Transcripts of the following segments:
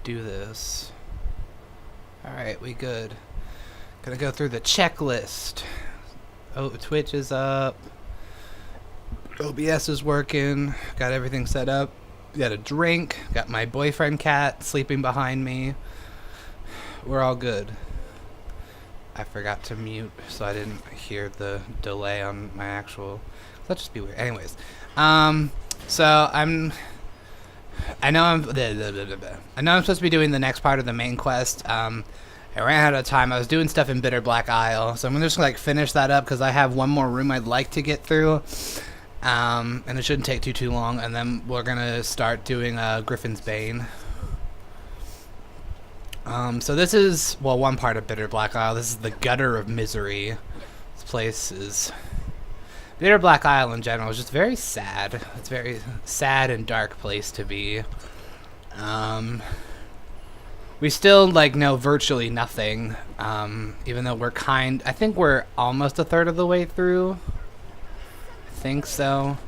do this. Alright, we good. Gonna go through the checklist. Oh, Twitch is up. OBS is working. Got everything set up. Got a drink. Got my boyfriend cat sleeping behind me. We're all good. I forgot to mute, so I didn't hear the delay on my actual... That'd just be weird. Anyways. So I know I'm supposed to be doing the next part of the main quest. I ran out of time. I was doing stuff in Bitterblack Isle, so I'm gonna just like finish that up because I have one more room I'd like to get through, and it shouldn't take too long. And then we're gonna start doing Griffin's Bane. So this is one part of Bitterblack Isle. This is the gutter of misery. This place is... Bitterblack Isle in general is just very sad. It's a very sad and dark place to be. We still like know virtually nothing, even though we're I think we're almost a third of the way through. I think so.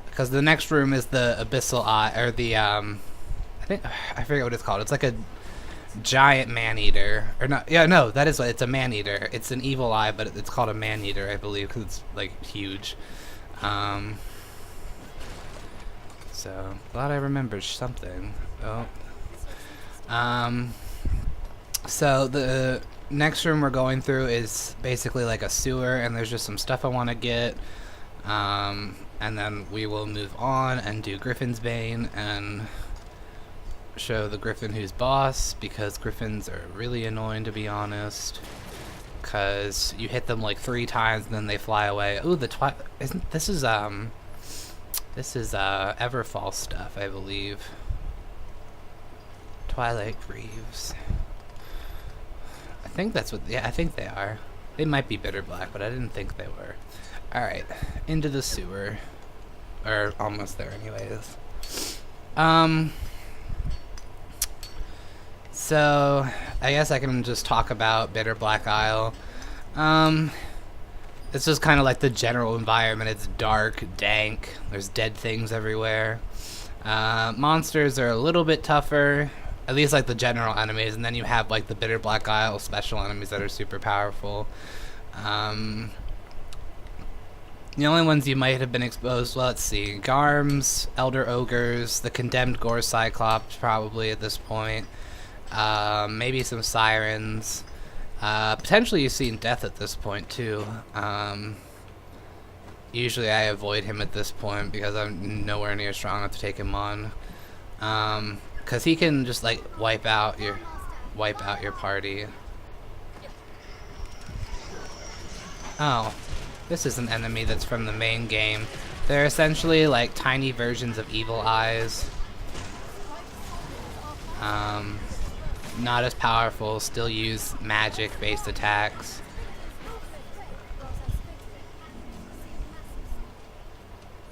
Because the next room is the Abyssal Eye, or the I forget what it's called. It's like a giant man-eater, or not? Yeah, no, that is what it's a man-eater. It's an evil eye, but it's called a man-eater, I believe, because it's like huge. So glad I remembered something. Oh. So the next room we're going through is basically like a sewer, and there's just some stuff I want to get. And then we will move on and do Griffin's Bane and show the Griffin who's boss, because Griffins are really annoying, to be honest, because you hit them like 3 times and then they fly away. Ooh, this is Everfall stuff, I believe. Twilight Greaves. I think that's what... Yeah, I think they are. They might be Bitterblack, but I didn't think they were. Alright, into the sewer. Or almost there anyways. So, I guess I can just talk about Bitterblack Isle. It's just kind of like the general environment. It's dark, dank, there's dead things everywhere. Monsters are a little bit tougher, at least like the general enemies, and then you have like the Bitterblack Isle special enemies that are super powerful. The only ones you might have been exposed, well, let's see, Garms, Elder Ogres, the Condemned Gore Cyclops probably at this point. Maybe some Sirens. Potentially you've seen Death at this point too. Usually I avoid him at this point because I'm nowhere near strong enough to take him on. Cause he can just like wipe out your party. Oh, this is an enemy that's from the main game. They're essentially like tiny versions of evil eyes. Not as powerful, still use magic-based attacks.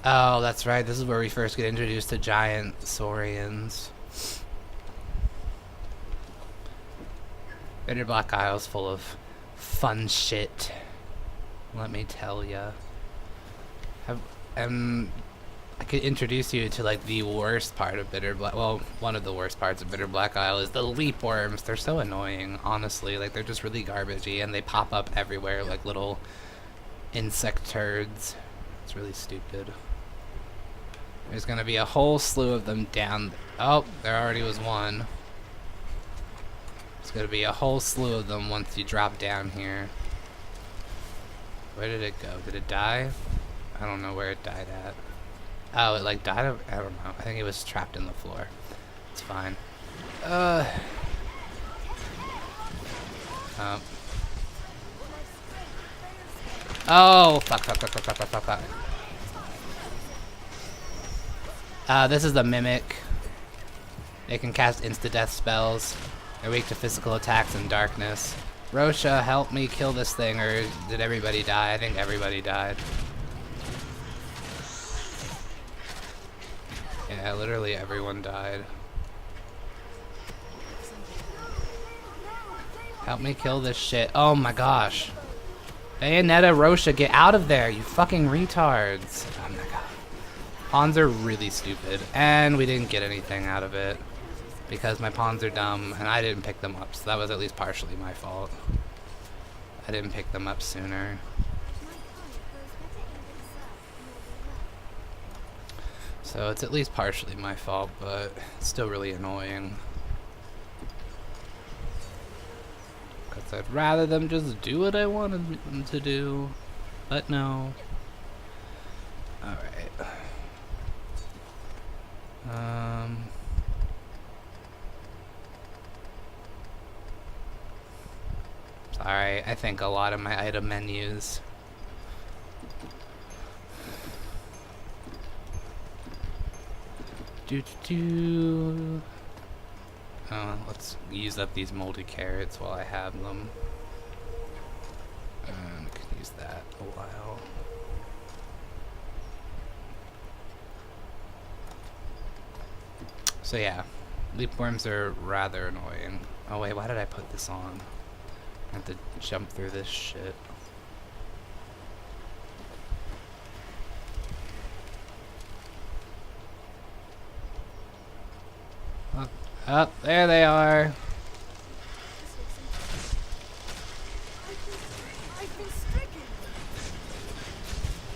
Oh, that's right, this is where we first get introduced to giant saurians. Bitterblack Isle's full of fun shit, let me tell ya. I could introduce you to like the worst part of Bitterblack. Well, one of the worst parts of Bitterblack Isle is the leap worms. They're so annoying, honestly. Like, they're just really garbagey, and they pop up everywhere like little insect turds. It's really stupid. There's gonna be a whole slew of them down. Oh, there already was one. There's gonna be a whole slew of them once you drop down here. Where did it go? Did it die? I don't know where it died at. Oh, it like died of, I don't know. I think it was trapped in the floor. It's fine. Oh, fuck. This is the Mimic. They can cast insta-death spells. They're weak to physical attacks and darkness. Rosha, help me kill this thing, or did everybody die? I think everybody died. Yeah, literally everyone died. Help me kill this shit. Oh my gosh. Bayonetta, Rosha, get out of there, you fucking retards. Oh my god. Pawns are really stupid, and we didn't get anything out of it. because my pawns are dumb and I didn't pick them up, so that was at least partially my fault. I didn't pick them up sooner. So it's at least partially my fault, but it's still really annoying. Because I'd rather them just do what I wanted them to do, but no. Alright. Sorry, I think a lot of my item menus. Let's use up these moldy carrots while I have them. I can use that a while. So yeah, leapworms are rather annoying. Oh wait, why did I put this on? I have to jump through this shit. Oh, there they are.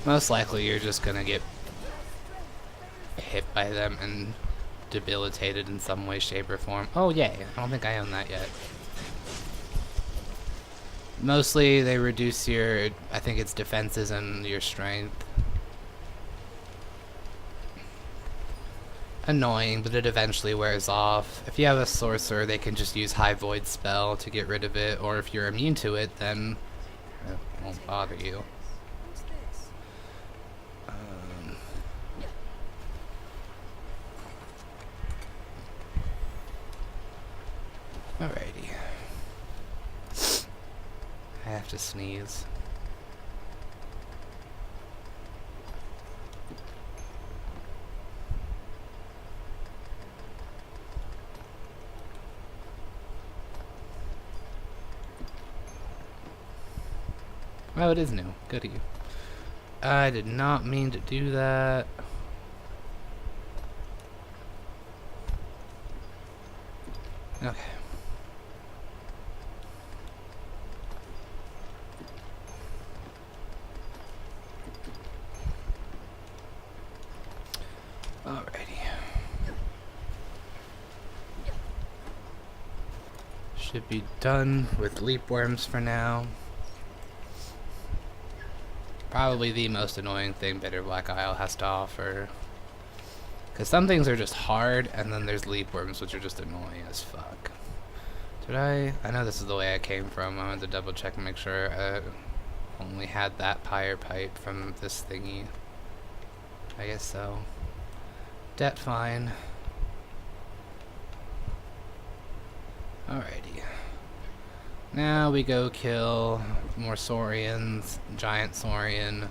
Most likely you're just gonna get hit by them and debilitated in some way, shape, or form. Oh yay, I don't think I own that yet. Mostly they reduce your, I think it's defenses and your strength. Annoying, but it eventually wears off. If you have a sorcerer, they can just use High Void spell to get rid of it, or if you're immune to it, then it won't bother you. Alrighty. I have to sneeze. Oh, it is new. Goody. I did not mean to do that. Okay. Alrighty. Should be done with leapworms for now. Probably the most annoying thing Bitterblack Isle has to offer. Because some things are just hard, and then there's leapworms, which are just annoying as fuck. I know this is the way I came from. I wanted to double check and make sure I only had that pyre pipe from this thingy. I guess so. Debt fine. Alrighty. Now we go kill more Saurians, giant Saurian,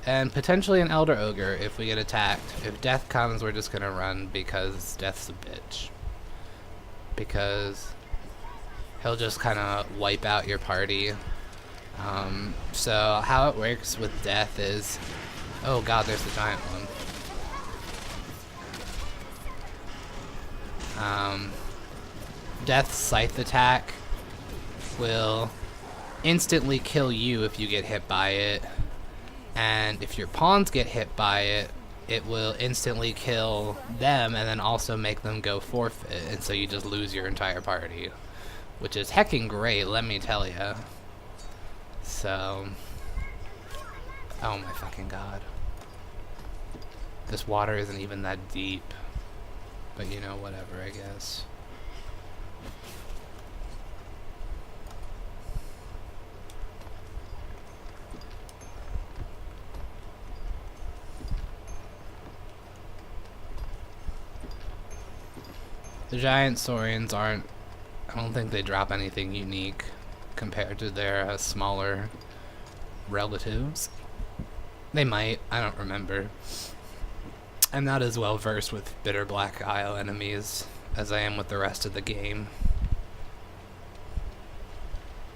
and potentially an Elder Ogre if we get attacked. If death comes, we're just gonna run because death's a bitch. Because he'll just kind of wipe out your party. So how it works with death is... Oh god, there's the giant one. Death's scythe attack will instantly kill you if you get hit by it, and if your pawns get hit by it, it will instantly kill them and then also make them go forfeit, and so you just lose your entire party, which is heckin' great, let me tell ya. So, oh my fucking god, this water isn't even that deep, but you know, whatever, I guess. The giant Saurians aren't, I don't think they drop anything unique compared to their smaller relatives. They might, I don't remember. I'm not as well versed with Bitterblack Isle enemies as I am with the rest of the game.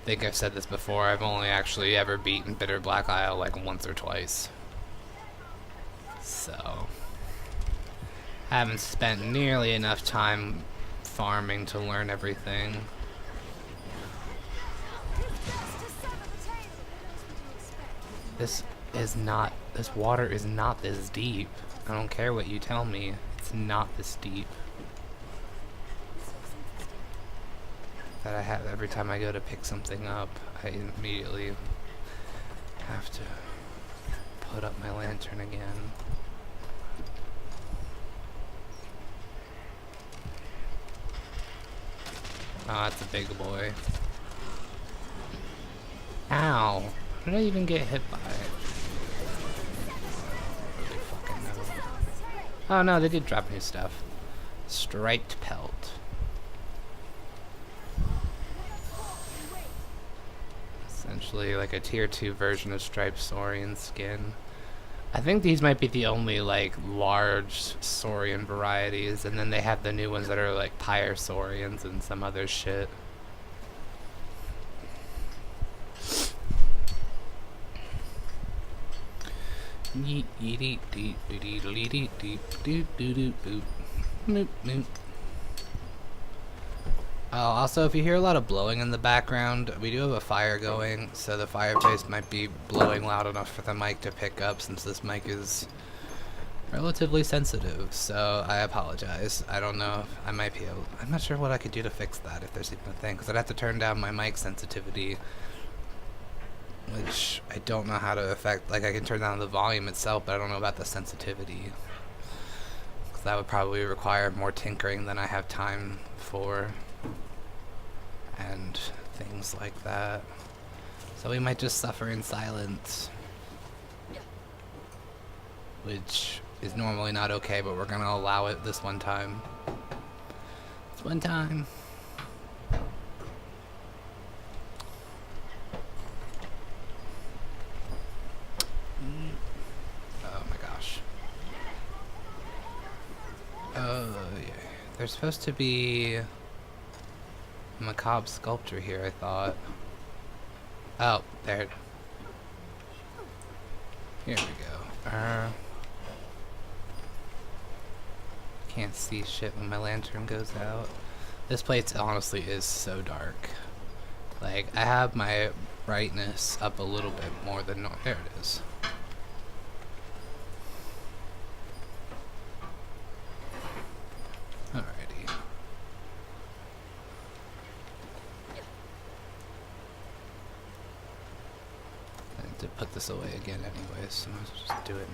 I think I've said this before, I've only actually ever beaten Bitterblack Isle like once or twice. So... I haven't spent nearly enough time farming to learn everything. This water is not this deep. I don't care what you tell me. It's not this deep. That I have every time I go to pick something up, I immediately have to put up my lantern again. Oh, that's a big boy. Ow! How did I even get hit by it? Really fucking know. Oh no, they did drop new stuff. Striped pelt. Essentially like a tier 2 version of striped saurian skin. I think these might be the only like large saurian varieties, and then they have the new ones that are like pyre saurians and some other shit. Yeet yeet deep doot doot doot doot boop. Noop noop. Oh, also, if you hear a lot of blowing in the background, we do have a fire going, so the fireplace might be blowing loud enough for the mic to pick up, since this mic is relatively sensitive, so I apologize. I don't know if I might be able... I'm not sure what I could do to fix that, if there's even a thing, because I'd have to turn down my mic sensitivity, which I don't know how to affect. Like, I can turn down the volume itself, but I don't know about the sensitivity, because that would probably require more tinkering than I have time for. And things like that. So we might just suffer in silence, which is normally not okay, but we're gonna allow it this one time. This one time. Oh my gosh. Oh yeah. There's supposed to be macabre sculpture here, I thought. Oh, there. Here we go. Can't see shit when my lantern goes out. This place honestly is so dark. Like, I have my brightness up a little bit more than normal. There it is. Alrighty. To put this away again anyways, so I'll just do it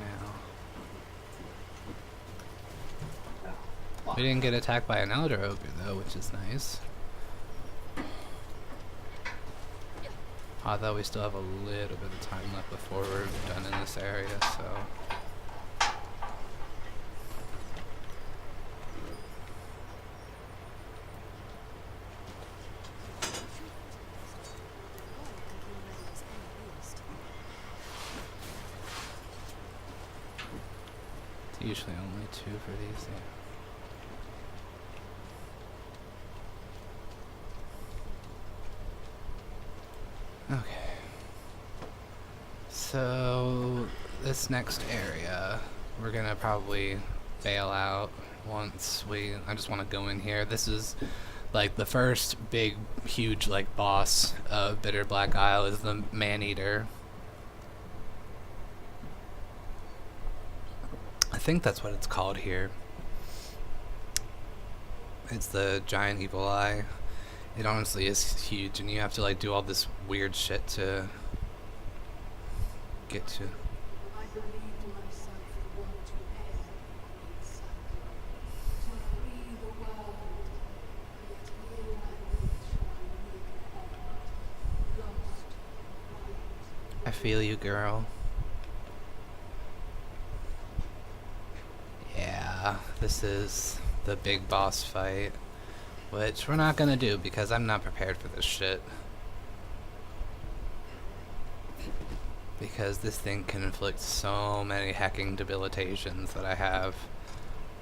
now. We didn't get attacked by an elder ogre though, which is nice. Although we still have a little bit of time left before we're done in this area, so... Usually only 2 for these. Yeah. Okay. So this next area, we're gonna probably bail out once I just want to go in here. This is like the first big, huge like boss of Bitterblack Isle is the Man-Eater. I think that's what it's called here. It's the giant evil eye. It honestly is huge, and you have to like do all this weird shit to get to. I believed myself want to end its to free the world, yet here I reach my new end, lost. I feel you, girl. Yeah, this is the big boss fight, which we're not gonna do because I'm not prepared for this shit. Because this thing can inflict so many hecking debilitations that I have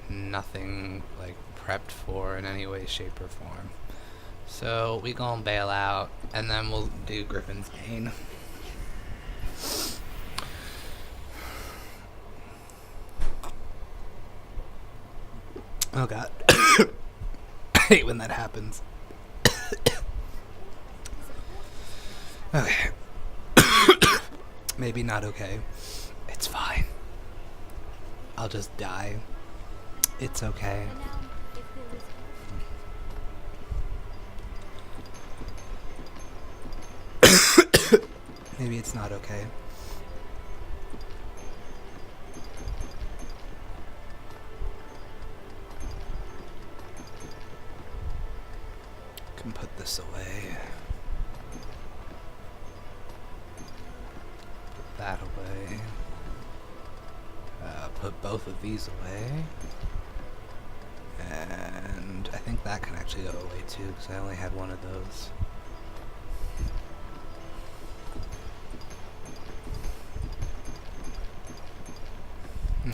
nothing like prepped for in any way, shape, or form. So we gonna bail out, and then we'll do Griffin's Bane. Oh god. hate when that happens. Okay. Maybe not okay. It's fine. I'll just die. It's okay. Maybe it's not okay. Can put this away. Put that away. Put both of these away. And I think that can actually go away too, because I only had one of those.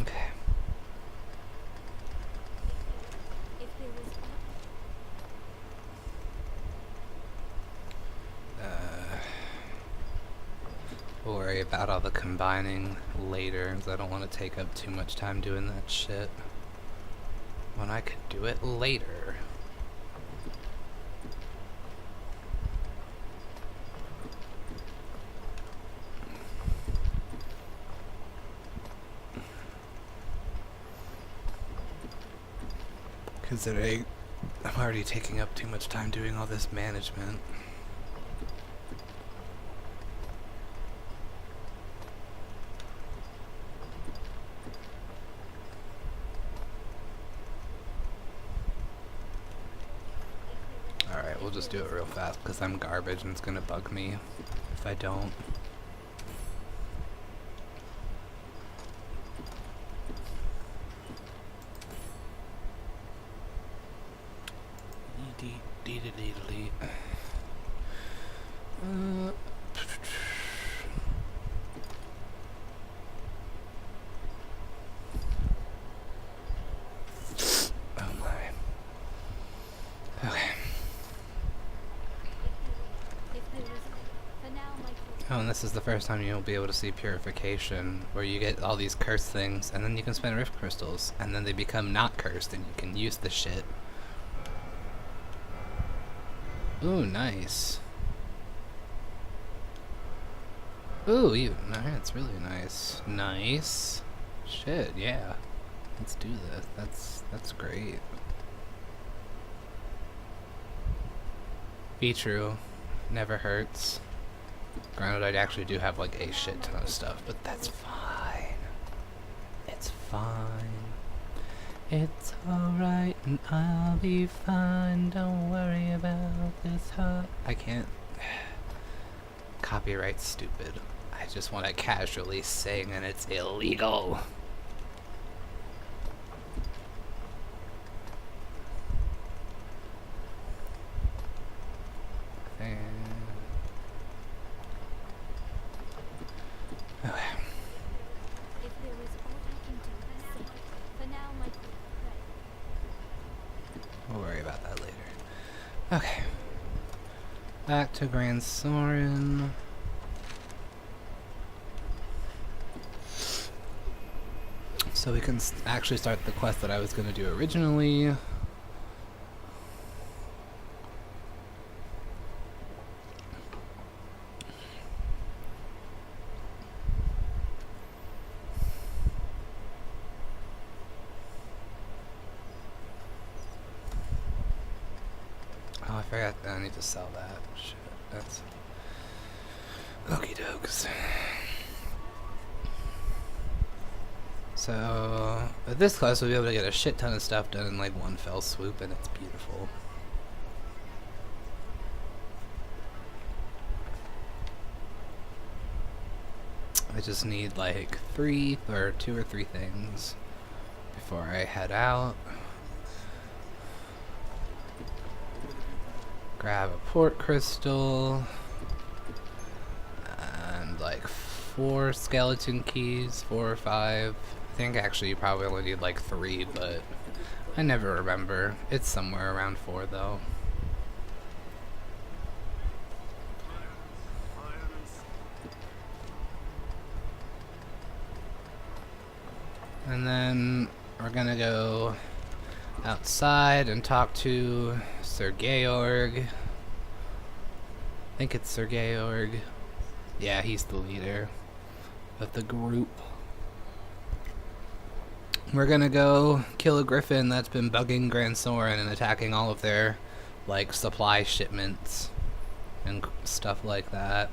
Okay. We'll worry about all the combining later, because I don't want to take up too much time doing that shit when I could do it later. Considering I'm already taking up too much time doing all this management. Alright, we'll just do it real fast because I'm garbage and it's gonna bug me if I don't. Oh, and this is the first time you'll be able to see purification, where you get all these cursed things, and then you can spend rift crystals, and then they become not cursed, and you can use the shit. Ooh, nice. Ooh, that's really nice. Nice. Shit, yeah. Let's do this. That's great. Be true. Never hurts. Granted, I actually do have like a shit ton of stuff, but that's fine. It's fine. It's alright and I'll be fine. Don't worry about this heart. I can't. Copyright's stupid. I just want to casually sing and it's illegal. We'll worry about that later. Okay. Back to Grand Soren. So we can actually start the quest that I was going to do originally. Oh, I forgot that I need to sell that. Shit, that's okie dokes. So, with this class, we'll be able to get a shit ton of stuff done in like one fell swoop, and it's beautiful. I just need like two or three things before I head out. Grab a port crystal and like 4 skeleton keys, 4 or 5. I think actually you probably only need like 3, but I never remember. It's somewhere around 4 though. And then we're gonna go outside and talk to Sir Georg. I think it's Sir Georg. Yeah, he's the leader of the group. We're gonna go kill a Griffin that's been bugging Grand Soren and attacking all of their, like, supply shipments and stuff like that.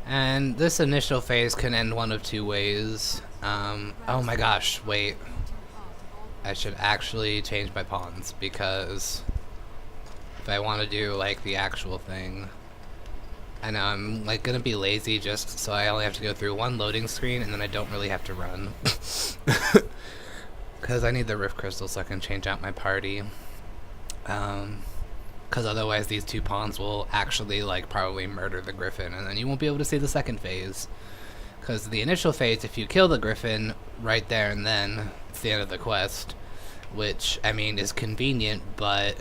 And this initial phase can end one of two ways. Oh my gosh, wait. I should actually change my pawns, because if I want to do, like, the actual thing, I know I'm, like, gonna be lazy just so I only have to go through one loading screen and then I don't really have to run. Because I need the Rift Crystal so I can change out my party. Because otherwise these two pawns will actually, like, probably murder the Griffin, and then you won't be able to see the second phase. Because the initial phase, if you kill the Griffin right there and then, it's the end of the quest. Which, I mean, is convenient, but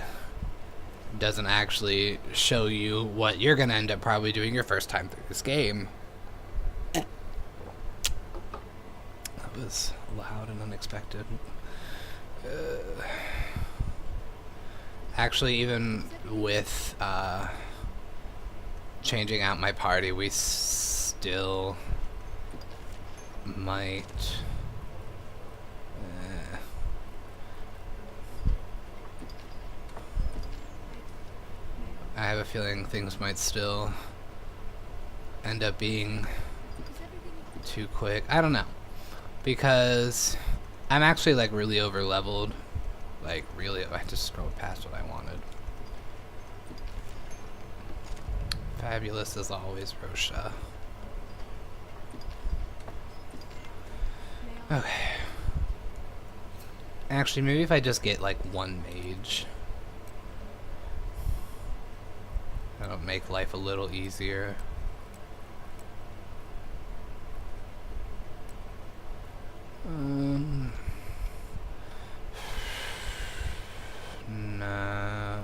doesn't actually show you what you're gonna end up probably doing your first time through this game. That was loud and unexpected. Actually, even with changing out my party, we still might... I have a feeling things might still end up being too quick. I don't know. Because I'm actually, like, really over leveled. Like, really, I just scrolled past what I wanted. Fabulous as always, Rosha. Okay. Actually, maybe if I just get, like, one mage. That'll make life a little easier. No.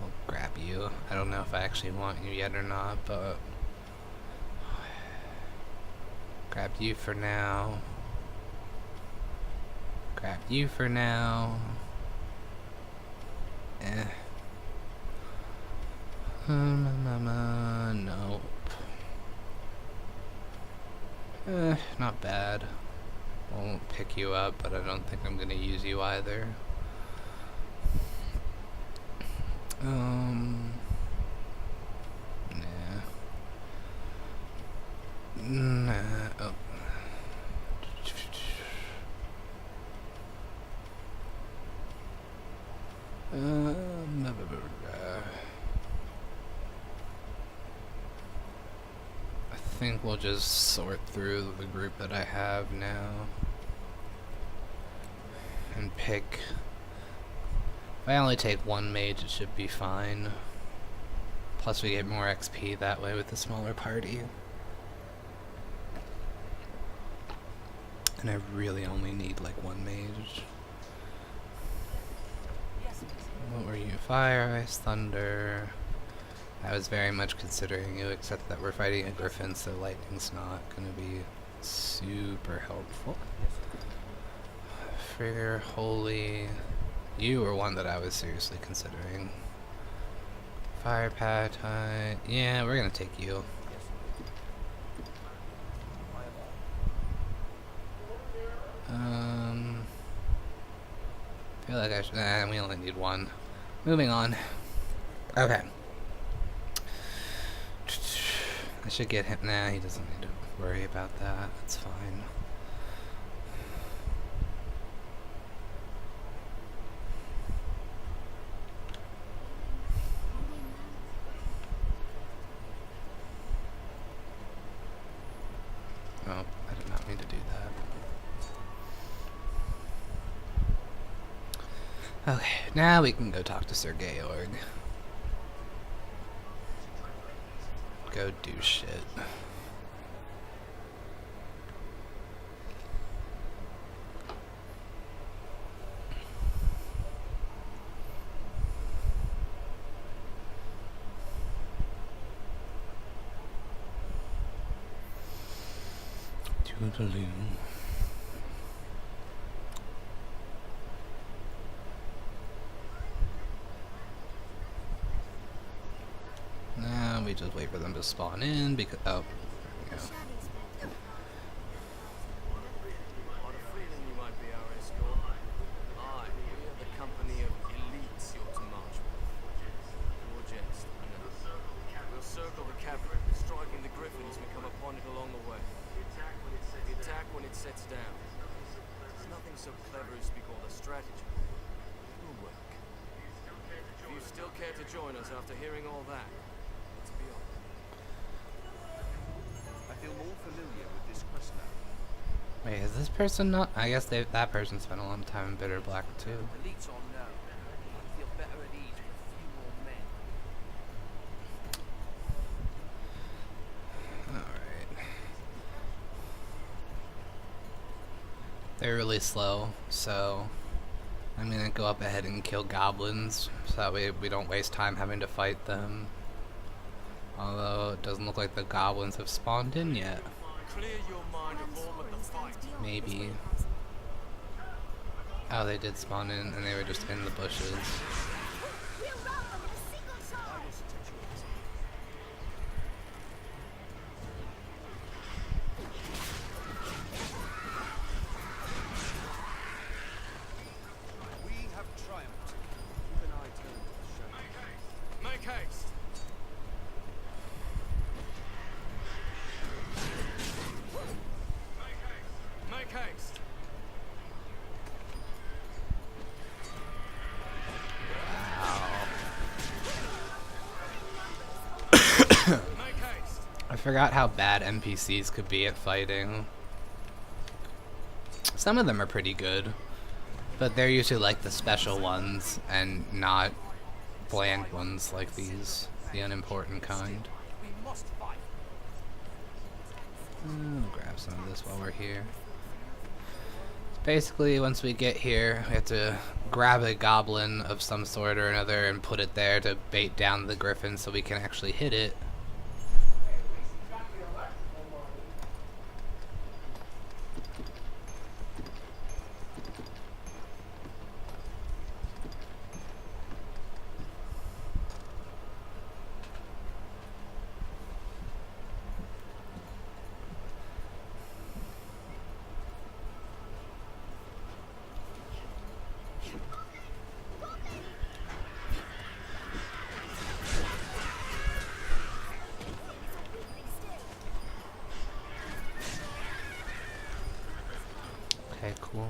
I'll grab you. I don't know if I actually want you yet or not, but grab you for now. Grab you for now. Nope. Not bad. Won't pick you up, but I don't think I'm gonna use you either. Nah. Nah. Oh. I think we'll just sort through the group that I have now and pick. If I only take one mage, it should be fine. Plus we get more XP that way with the smaller party. And I really only need, like, one mage. What were you? Fire, Ice, Thunder. I was very much considering you, except that we're fighting a Griffin, so lightning's not gonna be super helpful. Fair, Holy. You were one that I was seriously considering. Fire, Patite. Yeah, we're gonna take you. I feel like I should. We only need one. Moving on. Okay. I should get him. Nah, he doesn't need to worry about that. That's fine. Oh, I did not mean to do that. Okay, now we can go talk to Sir Georg. Go do shit. Now we just wait for them to spawn in because yeah. I had a feeling you might be our escort. Aye, we are the company of elites you're to march with. Or jest, I know. We'll circle the cavern, striking the Griffin as we come upon it along the way. The attack when it sets down. There's nothing so clever as to be called a strategy. It will work. If you still care to join us after hearing all that, let's be on. I feel more familiar with this quest now. Wait, is this person not? I guess that person spent a long time in Bitterblack too. Elites on now. I feel better at ease with a few more men. Alright. They're really slow, so I'm gonna go up ahead and kill goblins so that way we don't waste time having to fight them. Although it doesn't look like the goblins have spawned in yet. Clear your mind of all but the fight. Maybe. Oh, they did spawn in and they were just in the bushes. We have triumphed. Keep an eye turned to the shadows. Make haste! Make haste! Make haste! I forgot how bad NPCs could be at fighting. Some of them are pretty good, but they're usually like the special ones and not bland ones like these, the unimportant kind. We must fight. Grab some of this while we're here. Basically, once we get here, we have to grab a goblin of some sort or another and put it there to bait down the griffin so we can actually hit it. Okay, cool.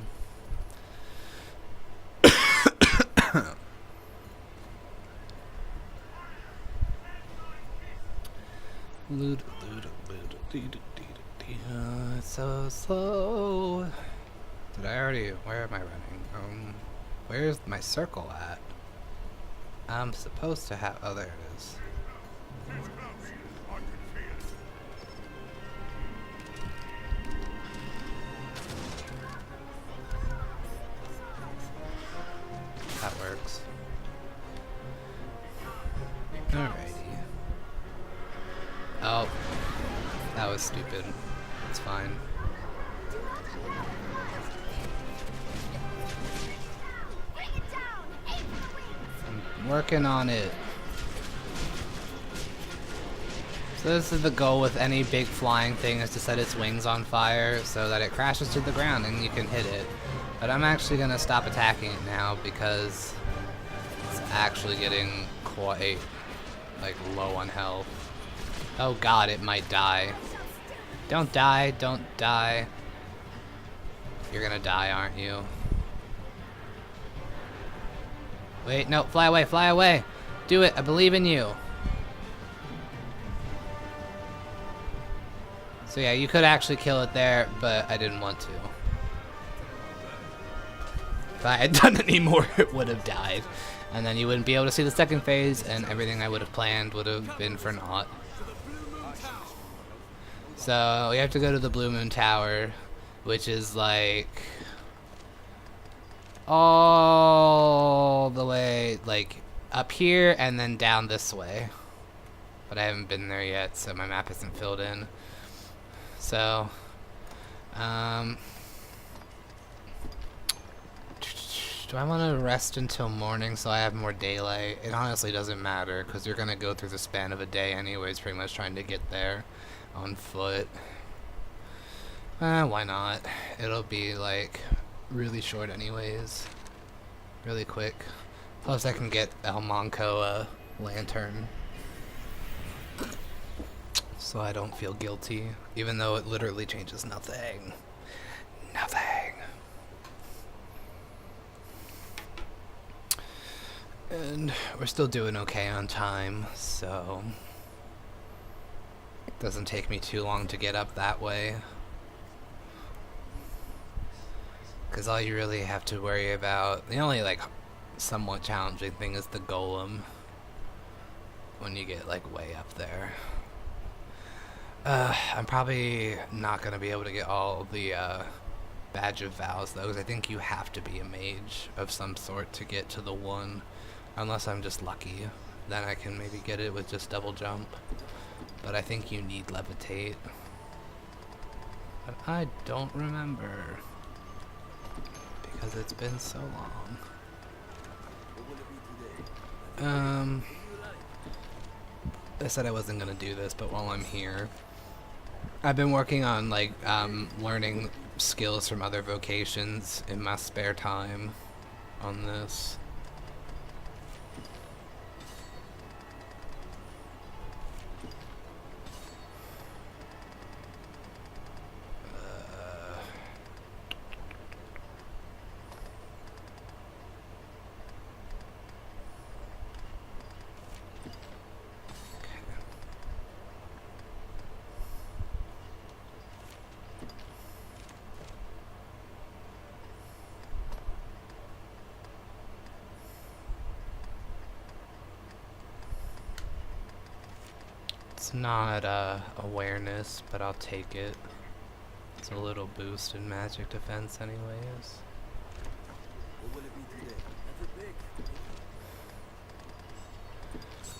It's so slow. Did I already? Where am I running? Where's my circle at? I'm supposed to have. Oh, there it is. That works. Alrighty. Oh, that was stupid. It's fine. I'm working on it. So this is the goal with any big flying thing, is to set its wings on fire so that it crashes to the ground and you can hit it. But I'm actually gonna stop attacking it now because it's actually getting quite like low on health. Oh god, it might die. Don't die, don't die. You're gonna die, aren't you? Wait, no, fly away, fly away! Do it, I believe in you. So yeah, you could actually kill it there, but I didn't want to. If I had done any more, it would have died. And then you wouldn't be able to see the second phase, and everything I would have planned would have been for naught. So we have to go to the Blue Moon Tower, which is like all the way like up here and then down this way. But I haven't been there yet, so my map isn't filled in. So Um, do I want to rest until morning so I have more daylight? It honestly doesn't matter because you're gonna go through the span of a day anyways, pretty much trying to get there on foot. Why not? It'll be like really short anyways, really quick. Plus I can get El Monco a lantern, so I don't feel guilty, even though it literally changes nothing. Nothing. And we're still doing okay on time, so it doesn't take me too long to get up that way. Because all you really have to worry about, the only like somewhat challenging thing is the golem when you get like way up there. I'm probably not going to be able to get all the Badge of Vows though, because I think you have to be a mage of some sort to get to the one. Unless I'm just lucky, then I can maybe get it with just double jump. But I think you need levitate. But I don't remember. Because it's been so long. I said I wasn't gonna do this, but while I'm here, I've been working on like learning skills from other vocations in my spare time on this. It's not awareness, but I'll take it. It's a little boost in magic defense anyways.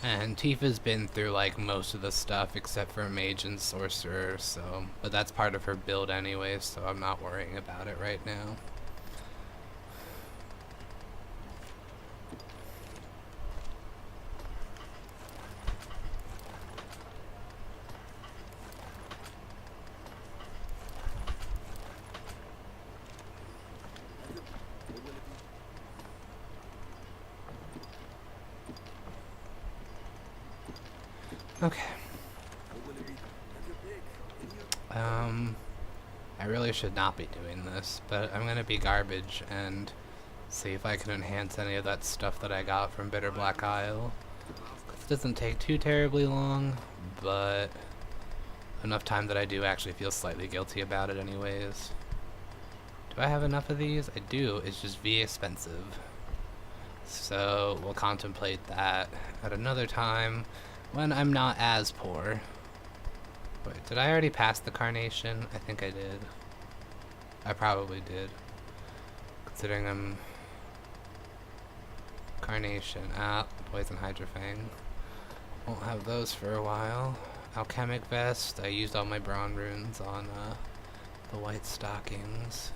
And Tifa's been through like most of the stuff except for mage and sorcerer, so but that's part of her build anyways, so I'm not worrying about it right now. Okay. I really should not be doing this, but I'm gonna be garbage and see if I can enhance any of that stuff that I got from Bitterblack Isle. It doesn't take too terribly long, but enough time that I do actually feel slightly guilty about it anyways. Do I have enough of these? I do, it's just expensive. So we'll contemplate that at another time when I'm not as poor. Wait, did I already pass the carnation? I think I did. I probably did. Considering I'm... Carnation. Poison Hydrofang. Won't have those for a while. Alchemic Vest. I used all my Brawn runes on the white stockings.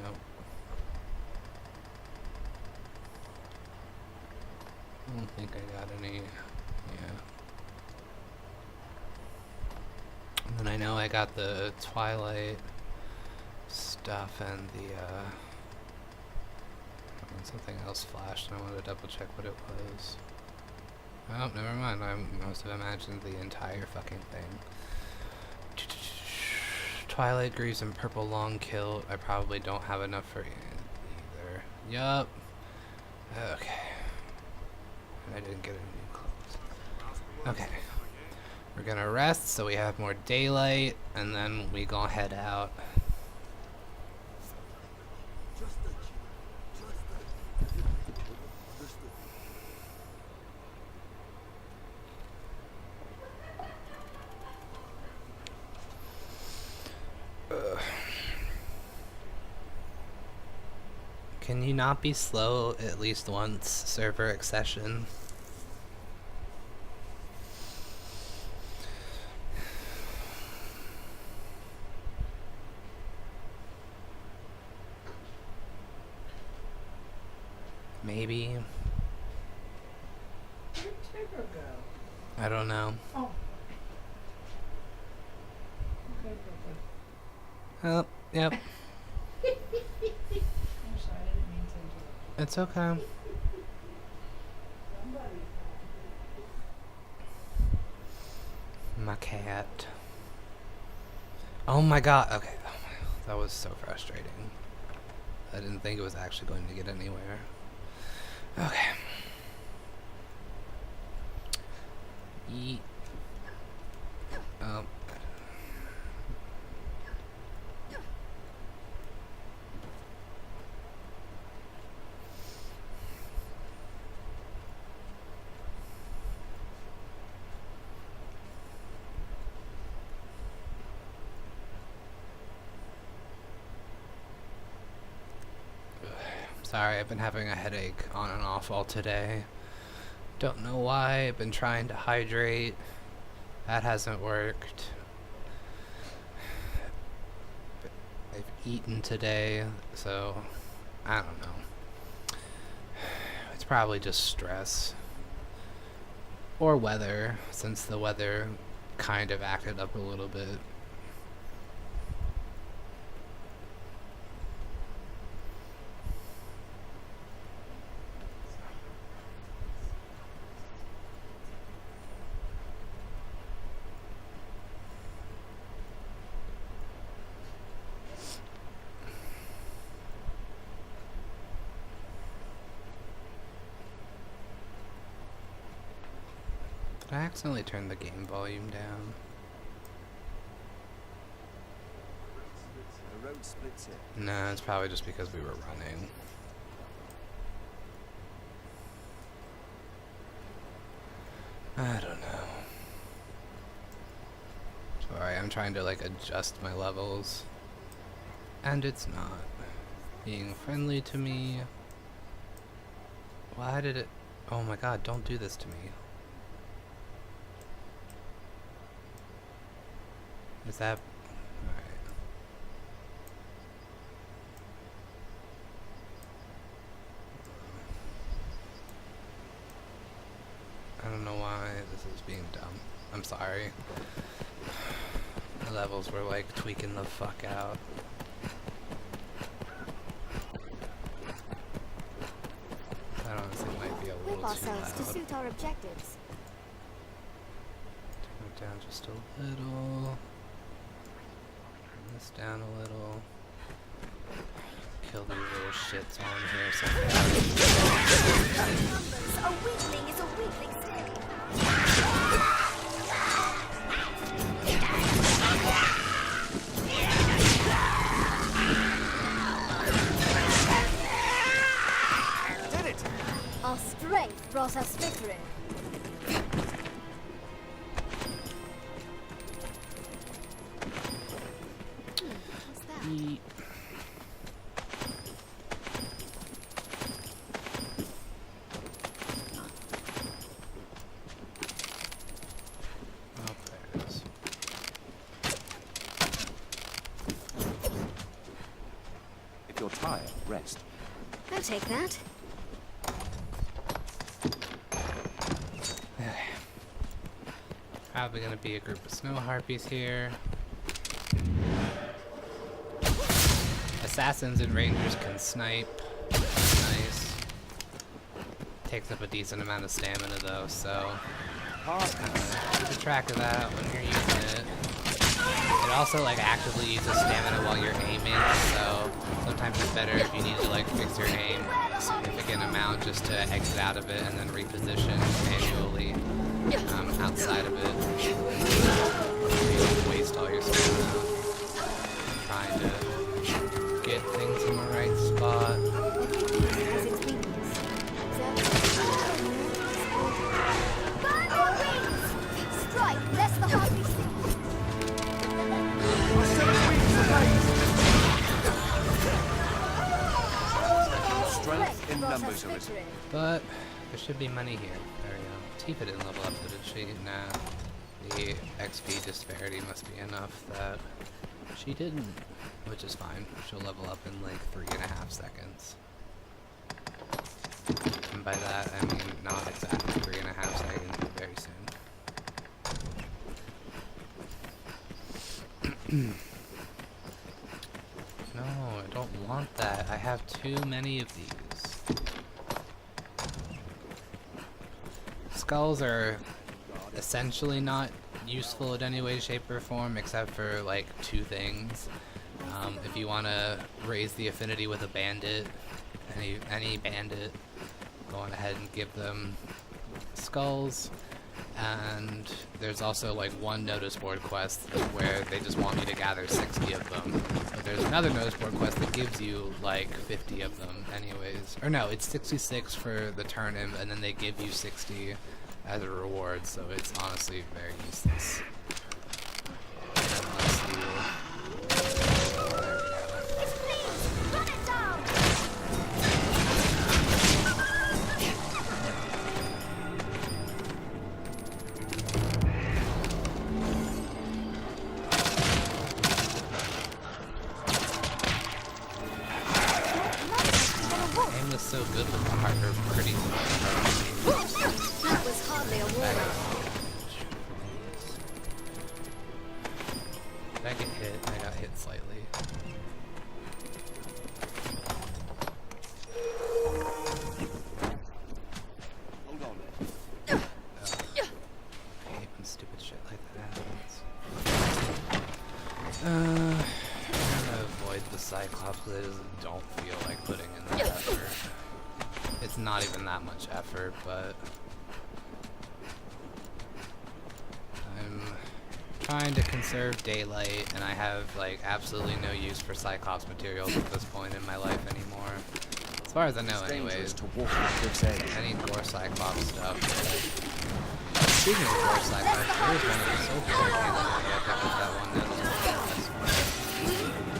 Nope. I don't think I got any. Yeah. And then I know I got the Twilight stuff and the something else flashed, and I wanted to double check what it was. Oh, never mind. I must have imagined the entire fucking thing. Twilight Greaves and Purple Long Kilt. I probably don't have enough for either. Yup. Okay. I didn't get any new clothes. Okay. We're gonna rest so we have more daylight, and then we gonna head out. Can you not be slow at least once, server accession? Maybe. Where'd Tigger go? I don't know. Oh. Okay, Griffin. Oh, yep. I'm sorry, I didn't mean to interrupt. It's okay. Somebody. My cat. Oh my god. Okay. Oh my, that was so frustrating. I didn't think it was actually going to get anywhere. Okay. Yeet. Oh. Sorry, I've been having a headache on and off all today. Don't know why. I've been trying to hydrate. That hasn't worked. I've eaten today, so I don't know. It's probably just stress. Or weather, since the weather kind of acted up a little bit. Did I accidentally turn the game volume down? The road splits here. No, it's probably just because we were running. I don't know. Sorry, I'm trying to like adjust my levels. And it's not being friendly to me. Why did it... Oh my god, don't do this to me. Is that... Alright. I don't know why this is being dumb. I'm sorry. The levels were like tweaking the fuck out. That honestly might be a Whip little too ourselves to loud. suit our objectives. Turn it down just a little. Turn this down a little. Kill these little shits on here so fast. A weakling is a weakling still. Did it! Our strength brought us victory. What's that? Yeet. Oh, there it is. If you're tired, rest. I'll take that. Probably gonna be a group of snow harpies here. Assassins and rangers can snipe. Nice. Takes up a decent amount of stamina though, so keep track of that when you're using it. It also like actively uses stamina while you're aiming, so sometimes it's better if you need to like fix your aim a significant amount just to exit out of it and then reposition manually outside of it. You don't waste all your stamina trying to get things in the right spot. Has its weakness. Burn your wings! Strike, lest the heart be sick. Strength in numbers, Arisen. But there should be money here. There we go. Tifa didn't level up, did she? Nah. The XP disparity must be enough that she didn't, which is fine. She'll level up in like 3.5 seconds. And by that, I mean not exactly 3.5 seconds, but very soon. No, I don't want that. I have too many of these. Skulls are essentially not useful in any way, shape, or form, except for like 2 things. If you want to raise the affinity with a bandit, any bandit, go on ahead and give them skulls. And there's also like one notice board quest where they just want you to gather 60 of them. But there's another notice board quest that gives you like 50 of them anyways. Or no, it's 66 for the turnip, and then they give you 60 as a reward, so it's honestly very useless. Unless you... So good with the heart, or pretty good. That was hardly a warm-up. Did I get hit? I got hit slightly. Hold on there. I hate when stupid shit like that happens. I'm gonna avoid the Cyclops because I just don't feel like putting in that effort. It's not even that much effort, but I'm trying to conserve daylight, and I have like absolutely no use for Cyclops materials at this point in my life anymore. As far as I know, anyways. To walk with Griff's edge. I need more Cyclops stuff. Speaking of more Cyclops, there's one of the soldiers I can't get that with that one that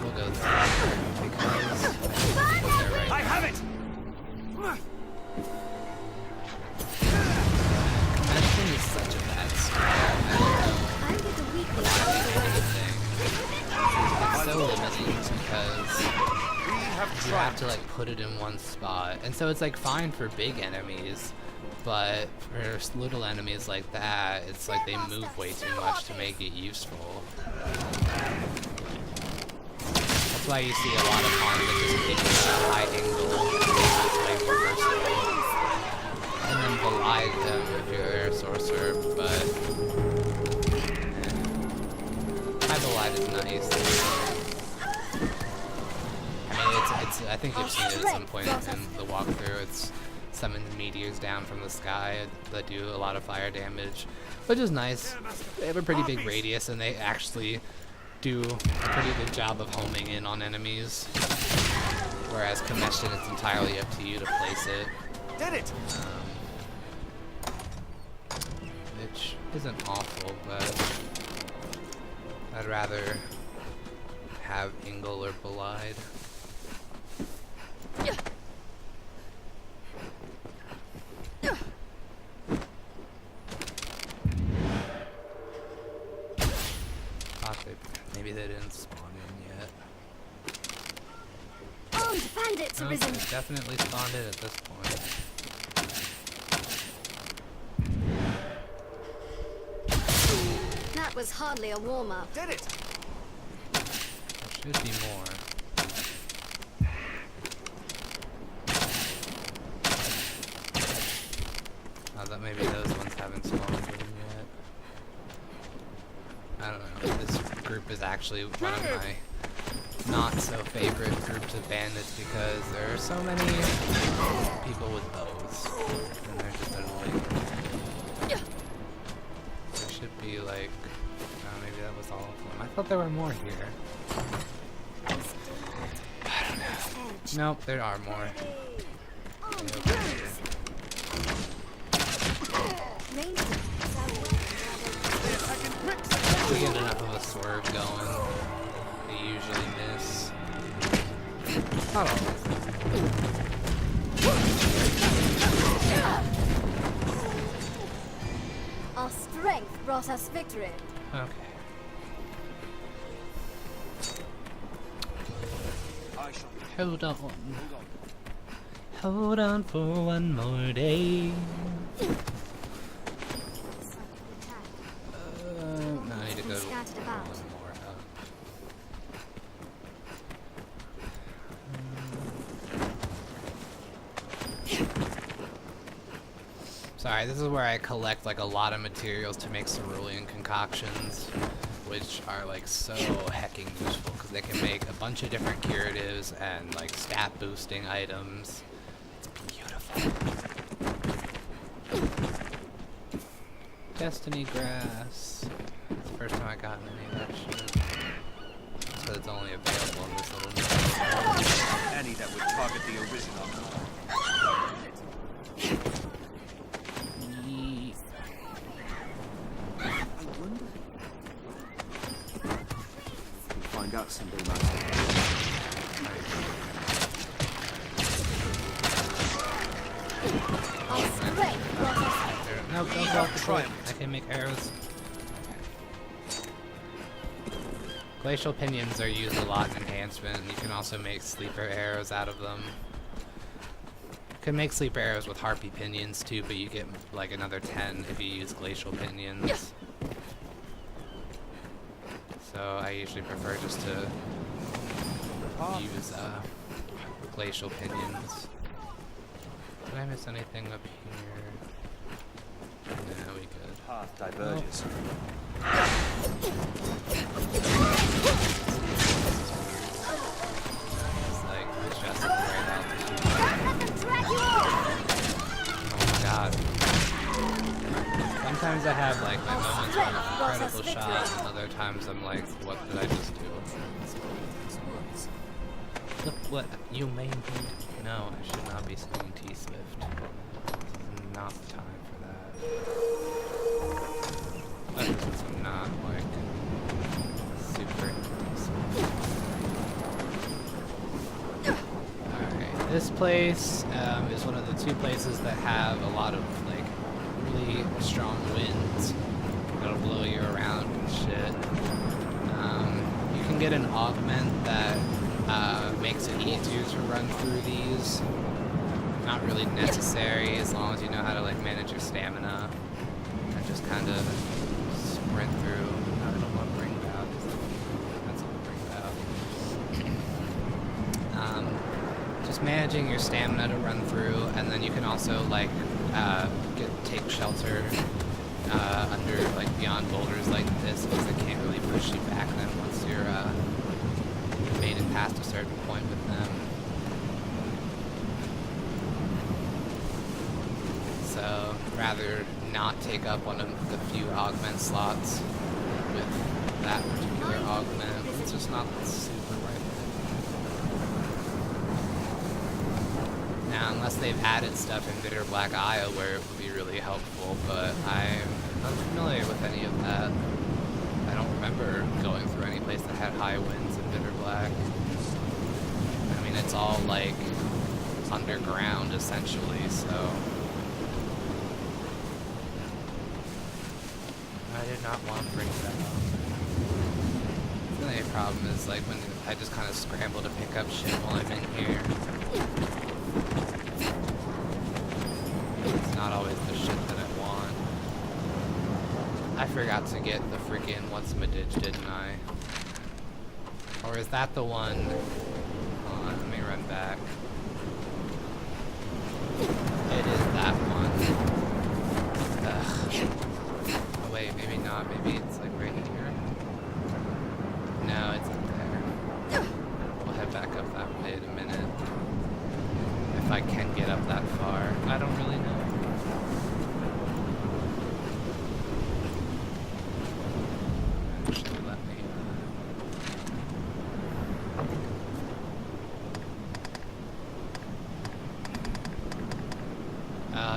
we'll go there because they're right. I have it! Convention is such a bad spot. I get the weekly It's so limiting because you have to like put it in one spot, and so it's like fine for big enemies, but for little enemies like that, it's like they move way too much to make it useful. That's why you see a lot of pawns that just keep it at a high angle, it's way more versatile. And then Belide them if you're a sorcerer, but my Belide is nice. I mean, it's I think you've seen it at some point in the walkthrough. It's summons meteors down from the sky that do a lot of fire damage, which is nice. They have a pretty big radius, and they actually do a pretty good job of homing in on enemies. Whereas Commission, it's entirely up to you to place it. Did it! Which isn't awful, but I'd rather have Ingle or Belide. Maybe they didn't spawn in yet. Oh, the bandits, No, Arisen. they definitely spawned in at this point. That was hardly a warm-up. Did it! There should be more. I thought maybe those ones haven't spawned in yet. I don't know. This group is actually one of my not so favorite groups of bandits because there are so many people with bows, and they're just annoying. There should be like, maybe that was all of them. I thought there were more here. I don't know. Nope, there are more. If we get enough of a swerve going, they usually miss. Not always. brought us victory. Okay. I shall be. Hold on. Hold on. Hold on for one more day. No, I need to go Scattered about. one more up. Sorry, this is where I collect like a lot of materials to make cerulean concoctions, which are like so hecking useful because they can make a bunch of different curatives and like stat boosting items. It's beautiful. Destiny grass. It's the first time I got any of that shit. So it's only available in this little map. Any that would target the Arisen armor. I wonder. We'll find out someday, Master. No, don't walk the way. I can make arrows. Glacial pinions are used a lot in enhancement. You can also make sleeper arrows out of them. You can make sleeper arrows with harpy pinions too, but you get like another 10 if you use glacial pinions. So I usually prefer just to use glacial pinions. Did I miss anything up here? No, we good. Path diverges. It's like the chest is right out. Oh my god. Sometimes I have like my moments of incredible shot, and other times I'm like, what did I just do? Look what you made me. No, I should not be singing T-Swift. This is not the time for that. But since I'm not like super Alright, this place is one of the two places that have a lot of like really strong winds that'll blow you around and shit. You can get an augment that makes it easier to run through these. Not really necessary as long as you know how to like manage your stamina and just kind of sprint through. I don't want to bring it out. That's what bring it out. Just managing your stamina to run through, and then you can also like take shelter under like beyond boulders like this because they can't really push you back then once you're made it past a certain point with them. So rather not take up one of the few augment slots with that particular augment. It's just not super right. Now, unless they've added stuff in Bitterblack Isle where it would be really helpful, but I'm unfamiliar with any of that. I don't remember going through any place that had high winds in Bitterblack. I mean, it's all like underground essentially, so I did not want to bring that up. The only problem is like when I just kind of scramble to pick up shit while I'm in here. It's not always the shit that I want. I forgot to get the freaking what's-ma-ditch, didn't I? Or is that the one? Hold on, let me run back. It is that one. Ugh. Oh wait, maybe not. Maybe it's like right here. No, it's up there. We'll head back up that way in a minute. If I can get up that far. I don't really know. Actually, let me...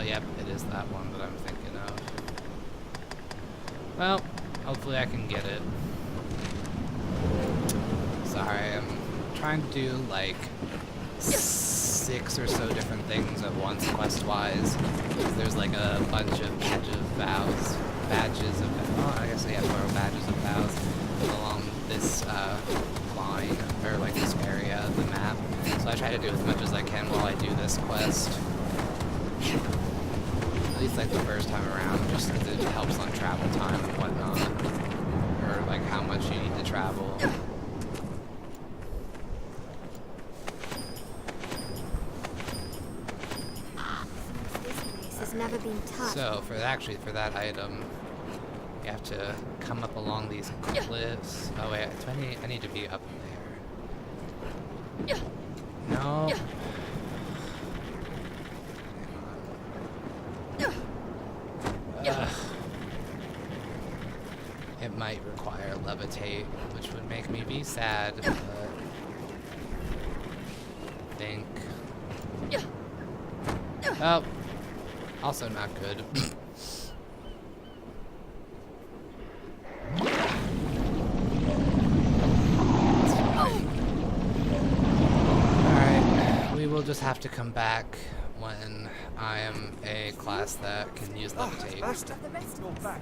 Yep, it is that one that I'm thinking of. Well, hopefully I can get it. Sorry, I'm trying to do like 6 or so different things at once quest-wise. There's like a bunch of Edge of Vows badges of, well, I guess they have more badges of bows along this line, or like this area of the map. So I try to do as much as I can while I do this quest. At least like the first time around, just because it helps on travel time and whatnot. Or like how much you need to travel. This place has never been touched. So for that item, you have to come up along these cliffs. Oh wait, I need to be up there. No. It might require levitate, which would make me be sad, but I think. Oh, also not good. Alright, we will just have to come back when I am a class that can use levitate. Master, you're back.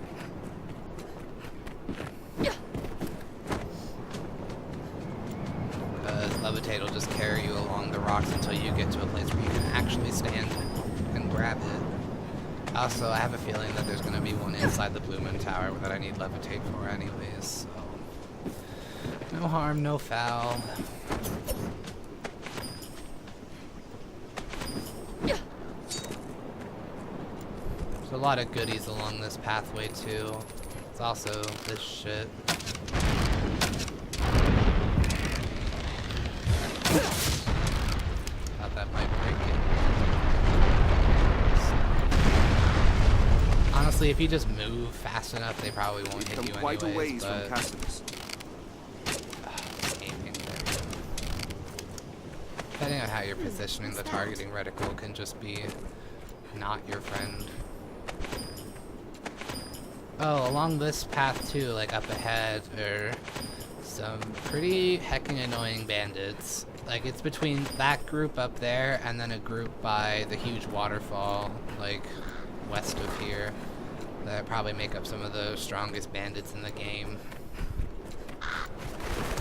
Because levitate will just carry you along the rocks until you get to a place where you can actually stand and grab it. Also, I have a feeling that there's going to be one inside the Blue Moon Tower that I need levitate for anyways, so no harm, no foul. There's a lot of goodies along this pathway too. It's also this shit. Thought that might break it. Honestly, if you just move fast enough, they probably won't hit you Quite a anyways, ways from but... castles. Aiming there. Depending on how you're positioning the targeting reticle can just be not your friend. Oh, along this path too, like up ahead, are some pretty heckin' annoying bandits. Like, it's between that group up there and then a group by the huge waterfall, like, west of here, that probably make up some of the strongest bandits in the game.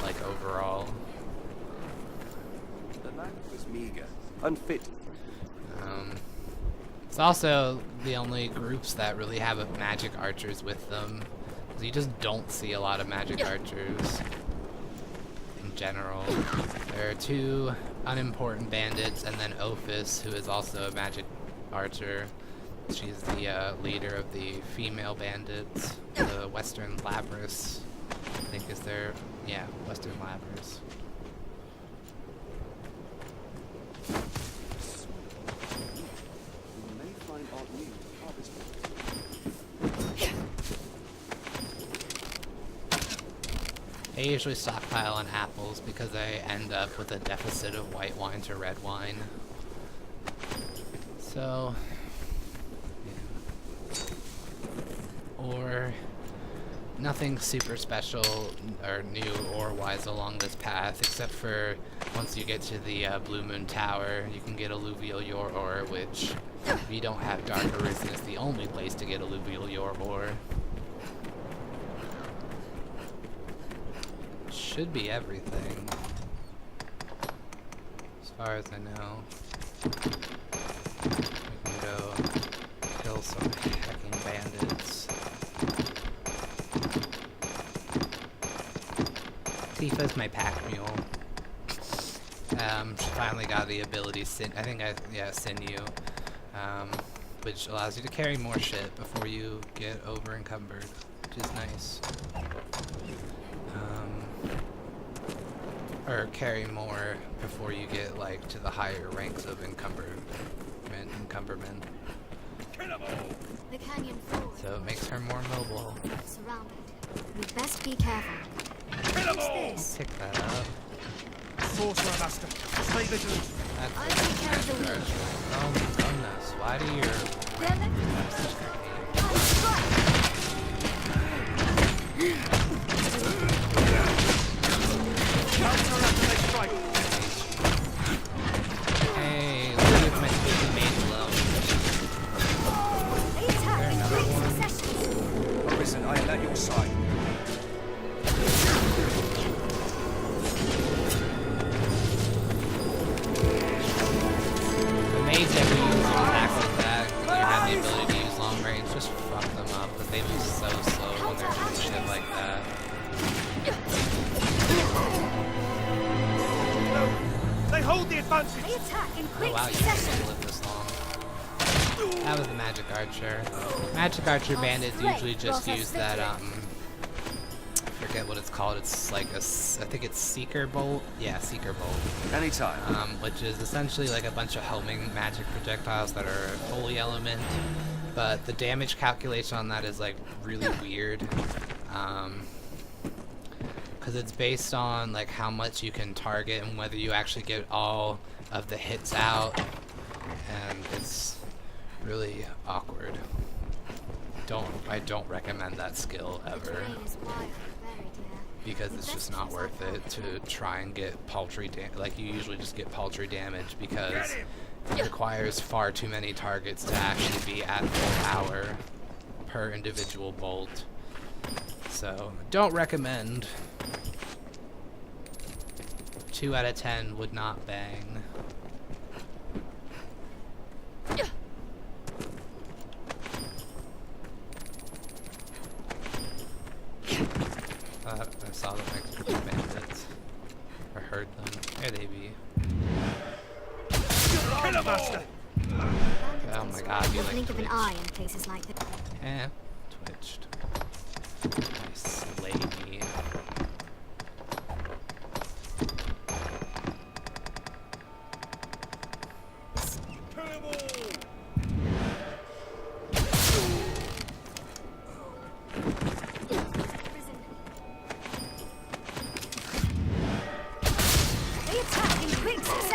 Like, overall. The land was meager, unfit. It's also the only groups that really have magic archers with them. So you just don't see a lot of magic archers in general. There are two unimportant bandits, and then Ophis, who is also a magic archer. She's the leader of the female bandits, the Western Labrys, I think is their, yeah, Western Labrys. I usually stockpile on apples because I end up with a deficit of white wine to red wine. So, yeah. Or nothing super special or new or wise along this path, except for once you get to the Blue Moon Tower, you can get alluvial yor ore, which if you don't have Dark Arisen is the only place to get alluvial yor ore. Should be everything, as far as I know. We can go kill some hecking bandits. Tifa's my pack mule. She finally got the ability sinew, which allows you to carry more shit before you get over encumbered, which is nice. Or carry more before you get like to the higher ranks of encumberment. The canyon forward. So it makes her more mobile. Surrounded. We best be careful. What's this? Pick that up. Sorcerer Master, stay vigilant. That's I take care of the extra. weak. Oh my goodness, why do your Counter after they strike. Hey, leave my stupid mage alone. They attack There in another quick one? succession. hate that we use attacks like that when you have the ability to use long range. Just fuck them up, but they move so slow when they're doing shit like that. No, they hold the advantage. They attack in Oh quick wow, you succession. can live this long. That was the Magic Archer. Magic Archer bandits usually just use that, I forget what it's called. It's like I think it's Seeker Bolt. Yeah, Seeker Bolt. Anytime. Which is essentially like a bunch of homing magic projectiles that are holy element. But the damage calculation on that is like really weird. Because it's based on like how much you can target and whether you actually get all of the hits out. And it's really awkward. I don't recommend that skill ever. Because it's just not worth it to try and get paltry damage. Like, you usually just get paltry damage because it requires far too many targets to actually be at full power per individual bolt. So, don't recommend. 2 out of 10 would not bang. I saw them next to the bandits. Or heard them. There they be. Oh my god, you like Blink of an eye in places like this. Eh, twitched. Nice lady.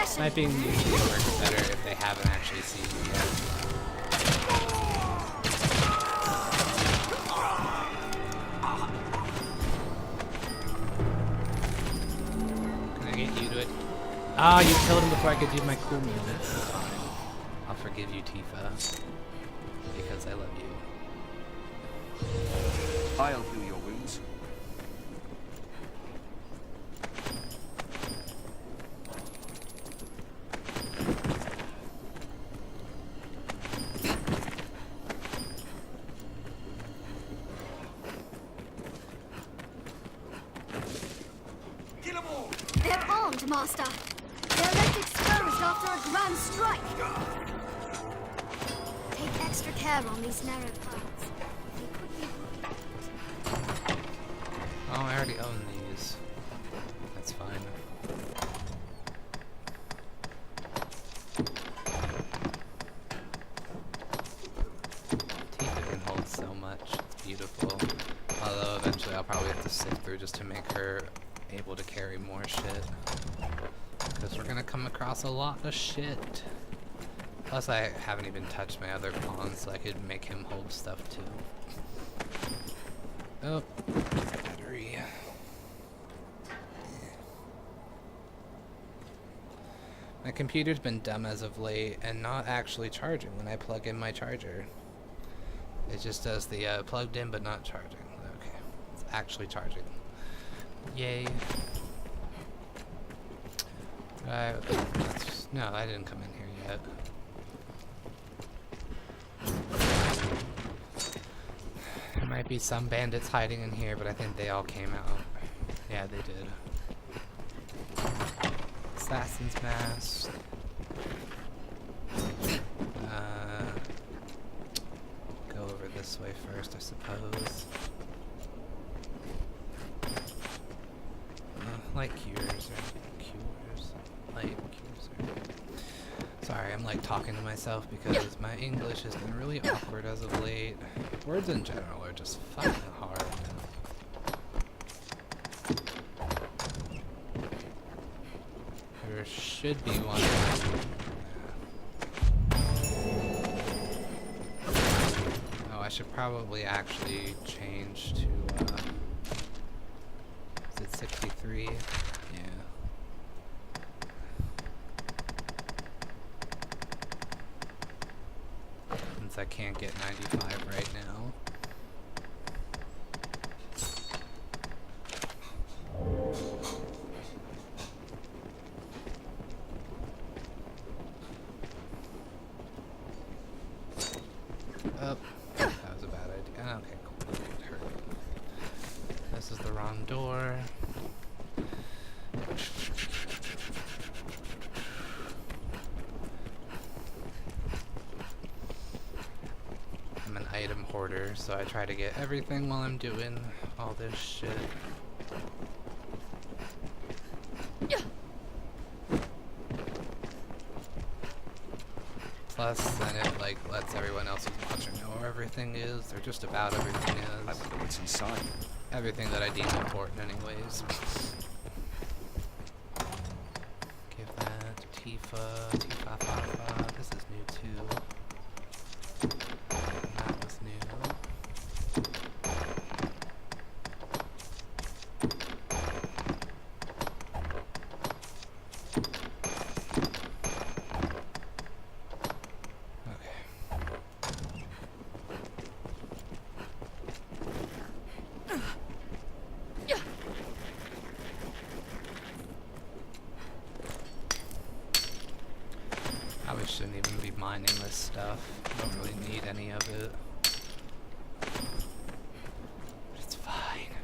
Sniping usually works better if they haven't actually seen you yet. Can I get you to it? Ah, you killed him before I could do my cool move. That's fine. I'll forgive you, Tifa. Because I love you. I'll heal your wounds. They're armed, Master. They're left exposed after a grand strike. Take extra care on these narrow paths. They could be broken. Oh, I already own these. That's fine. Tifa can hold so much. It's beautiful. Although eventually I'll probably have to sift through just to make her able to carry more shit. Because we're gonna come across a lot of shit. Plus I haven't even touched my other pawns, so I could make him hold stuff too. Oh, battery. My computer's been dumb as of late and not actually charging when I plug in my charger. It just does the plugged in but not charging. Okay, it's actually charging. Yay. No, I didn't come in here yet. There might be some bandits hiding in here, but I think they all came out. Yeah, they did. Assassin's Mask. Go over this way first, I suppose. Light cures or cures. Light cures or... Sorry, I'm like talking to myself because my English has been really awkward as of late. Words in general are just fucking hard. There should be one. Oh, I should probably actually change to, is it 63? Yeah. Since I can't get 95 right now. Oh, that was a bad idea. Okay, cool. This is the wrong door. I'm an item hoarder, so I try to get everything while I'm doing all this shit. Plus, then it like lets everyone else who's watching know where everything is, or just about everything I is. wonder what's inside. Everything that I deem important anyways. Give that to Tifa, Tifa, Fafa. This is new too. And that was new. I shouldn't even be mining this stuff. I don't really need any of it. But it's fine.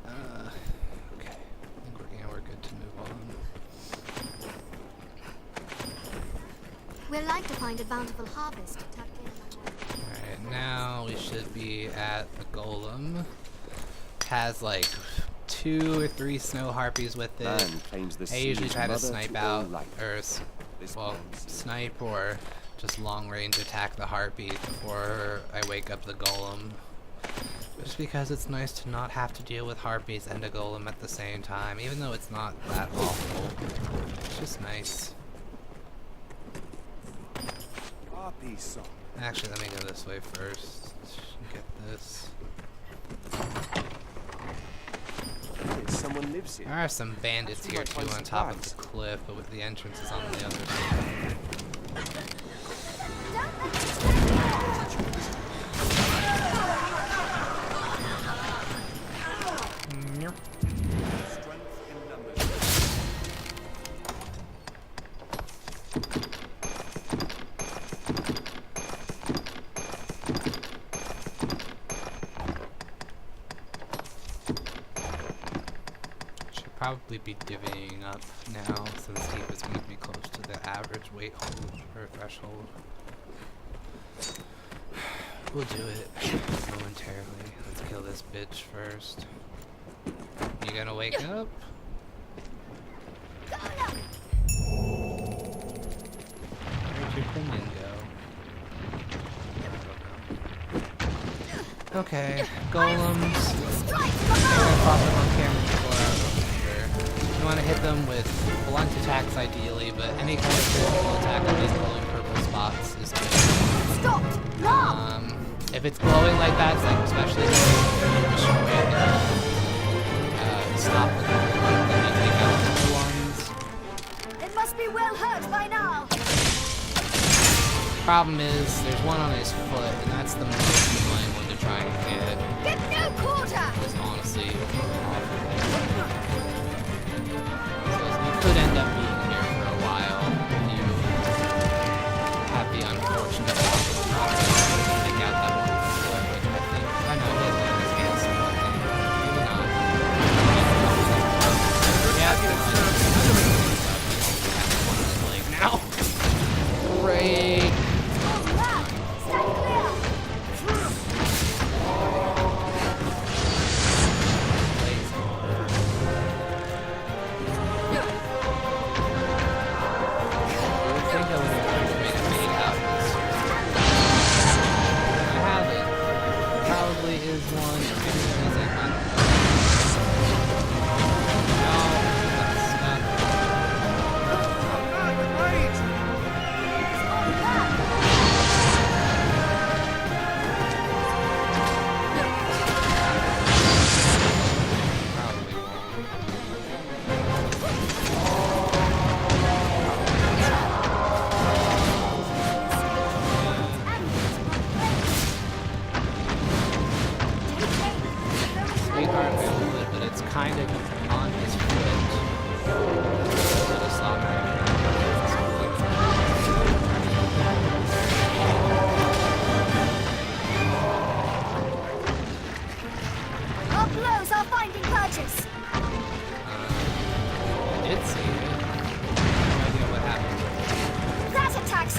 Okay. I think we're good to move on. We'd like to find a bountiful harvest tucked in. Alright, now we should be at the golem. Has like 2 or 3 snow harpies with it. Man claims the I usually sea's try to mother snipe to all out, life. or This well, man's snipe or just long range attack the harpy before I wake up the golem. Just because it's nice to not have to deal with harpies and a golem at the same time, even though it's not that awful. It's just nice. Harpy song. Actually, let me go this way first. Get this. Someone lives here. There are some bandits here too on top of the cliff, but with the entrance is on the other side. Strength in numbers. Probably be divvying up now since Steve is going to be close to the average weight hold or threshold. We'll do it momentarily. Let's kill this bitch first. You gonna wake up? Where'd your pinion go? Okay, golems. I'm gonna pop them on camera before you want to hit them with blunt attacks ideally, but any kind of physical attack on these glowing purple spots is good. Stop! Now! If it's glowing like that, it's like especially destroy it. Stop the glowing, then you take out the blue ones. It must be well hurt by now. Problem is, there's one on his foot, and that's the most annoying one to try and get. Get no quarter! It's honestly awful. So you could end up being here for a while if you have the unfortunate opportunity to take out that one foot, which I think I know he has his hands somewhat. Maybe not. Yeah, one leg now. Great.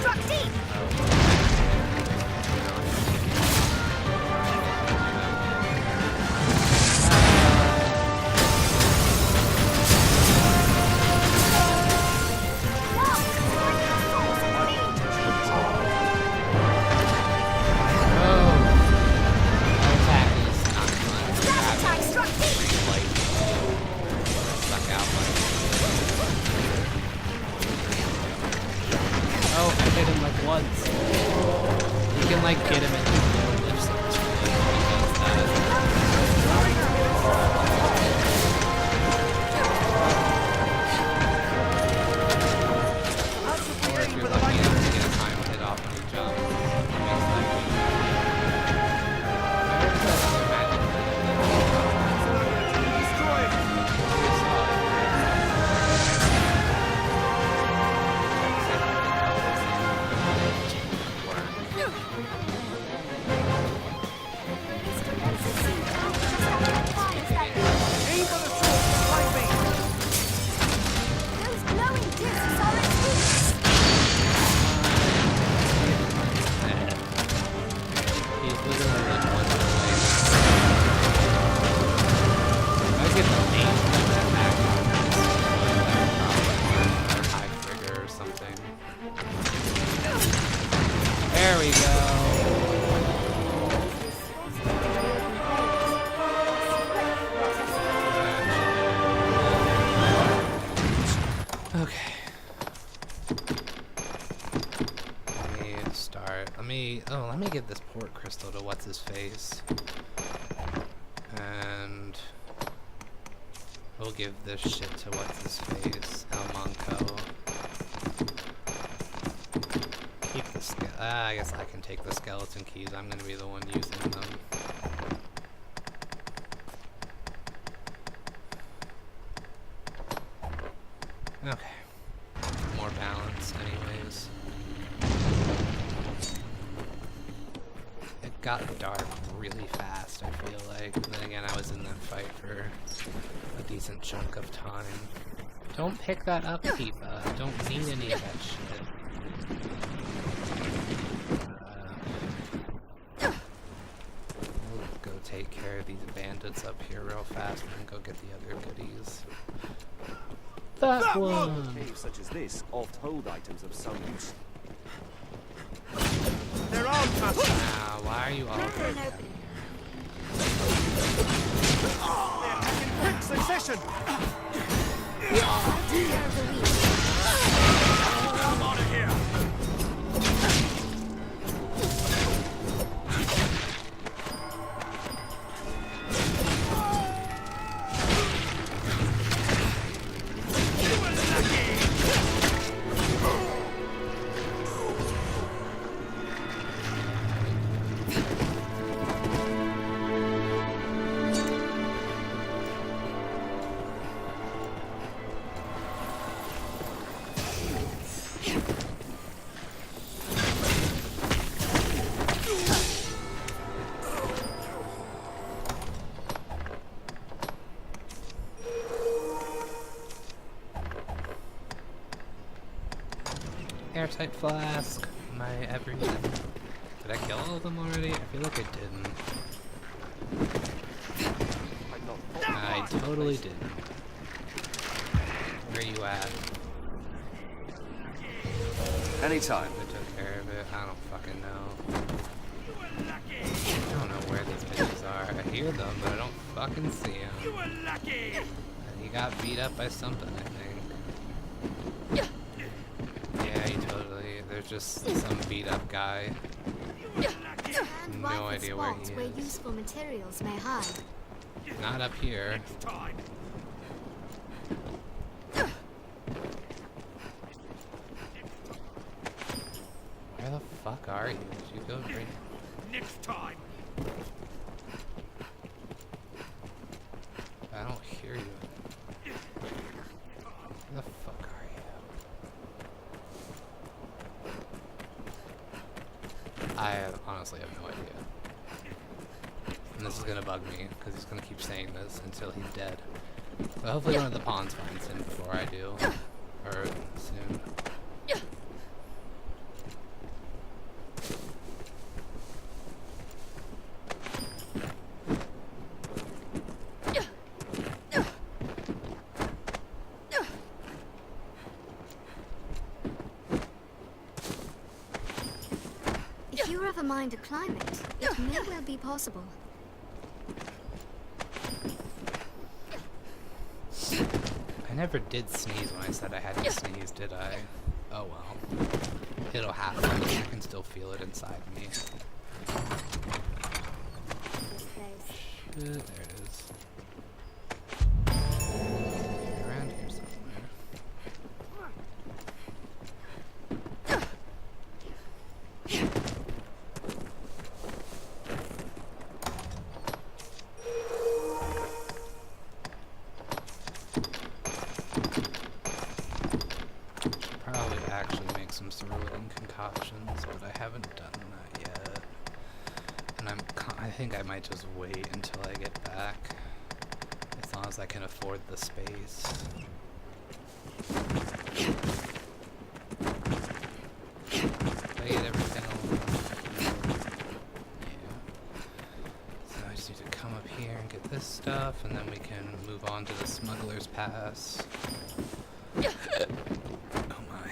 struck deep! Once. You can like get him in the lifts and just really does that. Or if you're lucky enough to get a time hit off when you jump, it makes life easier. Where's that other magic There we go. Okay. Let me give this port crystal to what's his face. And we'll give this shit to what's his face, El Monco. Keep the I guess I can take the skeleton keys. I'm gonna be the one using them. Okay. More balance, anyways. It got dark really fast, I feel like. And then again, I was in that fight for a decent chunk of time. Don't pick that up, Tifa. Don't need any of that shit. We'll go take care of these bandits up here real fast and then go get the other goodies. That one! Caves such as this oft hold items of some use. They're all master! Now, why are you all Look for an opening. They're attacking quick succession! Take care of the weak. Come out of here! Airtight flask, my everything. Did I kill all of them already? I feel like I didn't. I totally didn't. Where are you at? Anytime. I took care of it. I don't fucking know. I don't know where these bitches are. I hear them, but I don't fucking see them. You were lucky! He got beat up by something, I think. Yeah, he totally. There's just some beat up guy. And No rifle idea where spots he where is. useful materials may hide. Not up here. Where the fuck are you? Did you go drink? Next time. I don't hear you. Where the fuck are you? I honestly have no idea. And this is gonna bug me, because he's gonna keep saying this until he's dead. But hopefully one of the pawns finds him before I do. Or soon. If you ever mind to climb it may well be possible. I never did sneeze when I said I had to sneeze, did I? Oh well. It'll happen. I can still feel it inside me. This place. Shit, there it is. Around here somewhere. Probably actually make some cerulean concoctions, but I haven't done that yet. And I think I might just wait until I get back, as long as I can afford the space. Did I get everything along? Yeah. So I just need to come up here and get this stuff, and then we can move on to the Smuggler's Pass. Oh my.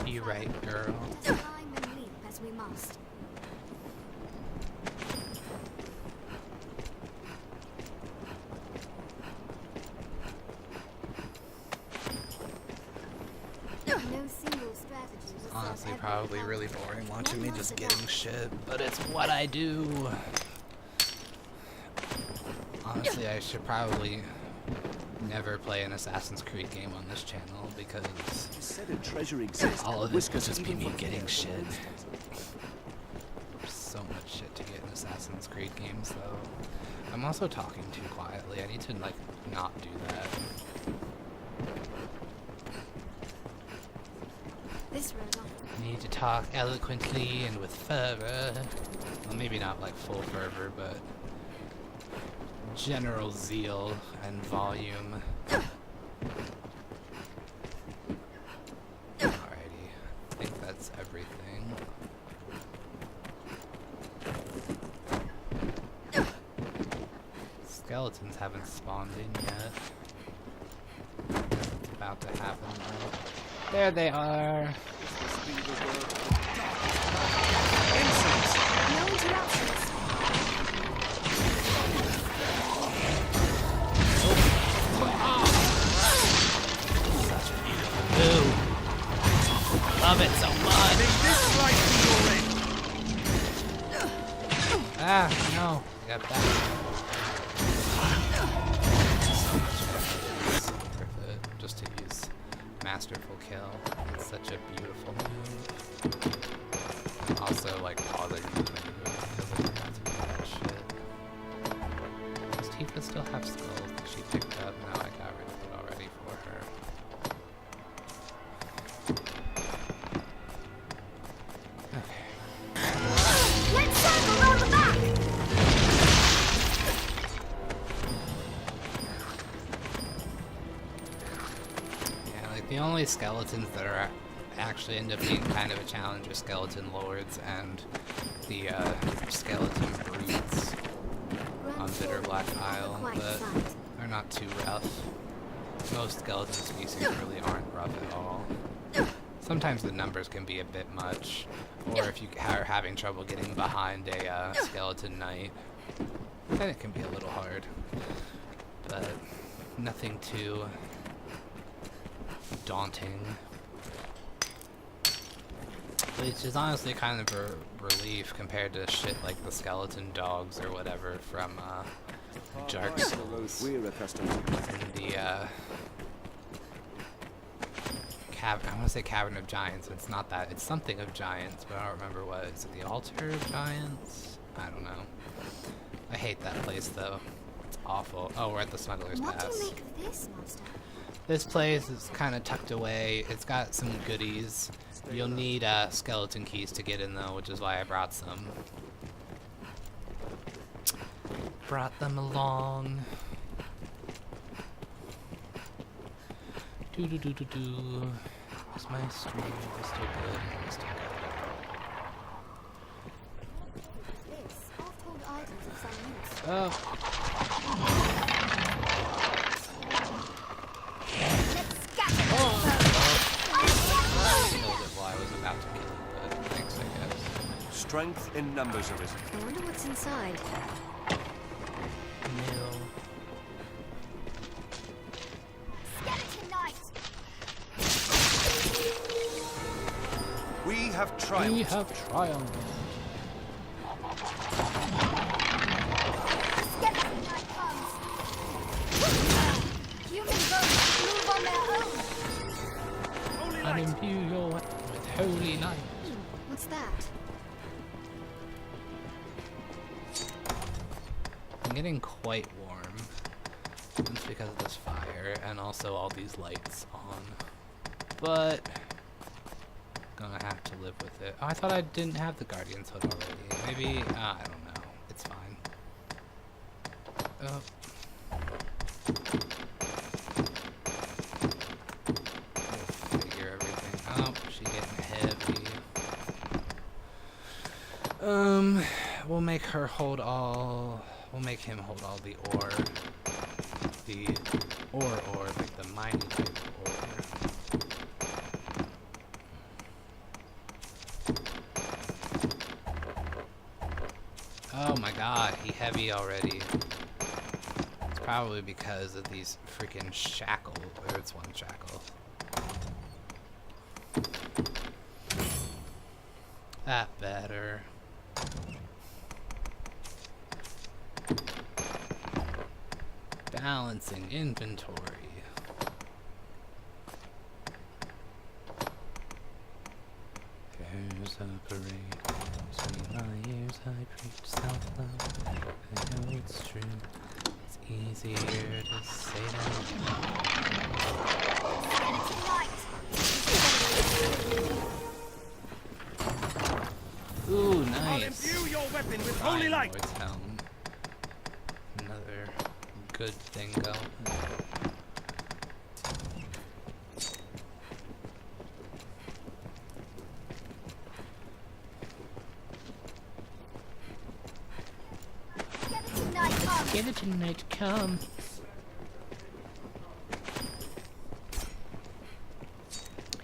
You right, girl. Let us climb and leap as we must. No single strategy will serve Honestly, every probably purpose. really boring watching One me must just adapt. getting shit, but it's what I do. Honestly, I should probably never play an Assassin's Creed game on this channel because You said a treasure exists. all of it would Whiskers just be even me for getting hair. shit. There's so much shit to get in Assassin's Creed games, though. I'm also talking too quietly. I need to, like, not do that. This road off. I need to talk eloquently and with fervor. Well, maybe not like full fervor, but general zeal and volume. Alrighty, I think that's everything. Skeletons haven't spawned in yet. It's about to happen though. There they are! No interruptions. Such a beautiful move! Love it so much! Ah, no. I got that. So much effort. It's worth it just to use Masterful Kill. It's such a beautiful move. Also, like, pausing movement because I forgot to do that shit. Does Tifa still have skulls that she picked up? No, I got rid of it already for her. Okay. Let's circle round the back. Yeah, like the only skeletons that are actually end up being kind of a challenge are skeleton lords and the skeleton brutes on Bitterblack Isle, but they're not too rough. Most skeleton species really aren't rough at all. Sometimes the numbers can be a bit much, or if you are having trouble getting behind a skeleton knight, then it can be a little hard. But nothing too daunting. Which is honestly kind of a relief compared to shit like the skeleton dogs or whatever from Dark Souls. We're accustomed to. And the I want to say Cavern of Giants. It's not that. It's something of Giants, but I don't remember what. Is it the Altar of Giants? I don't know. I hate that place though. It's awful. Oh, we're at the Smuggler's What do Pass. you make of this monster? This place is kind of tucked away. It's got some goodies. You'll need skeleton keys to get in though, which is why I brought some. Brought them along. Do do do do do. Is my stream still good? Still good. This half-told items of some use. Oh. Let's scatter them Killed it while I was about to kill it, but thanks, I guess. Strength in numbers, Arisen. I wonder what's inside. Nail. Skeleton Knight! We have triumphed. We have triumphed. Skeleton Knight comes! Human bones move on their own! Holy And light. imbue your weapon with holy light. What's that? I'm getting quite warm. It's because of this fire and also all these lights on. But gonna have to live with it. Oh, I thought I didn't have the Guardian's Hood already. Maybe I don't know. It's fine. Oh. We'll figure everything out. She's getting heavy. We'll make her hold all. We'll make him hold all the ore. The ore, like the mining type ore. Oh my god, he heavy already. It's probably because of these freaking shackles. Or it's one shackle. That better. Balancing inventory. There's a parade. Between my ears I preach self-love. I know it's true. It's easier to say that. Ooh, I'll nice. imbue your weapon with Fine, holy light. Lord's Helm. Another good thing going. Skeleton Knight, come.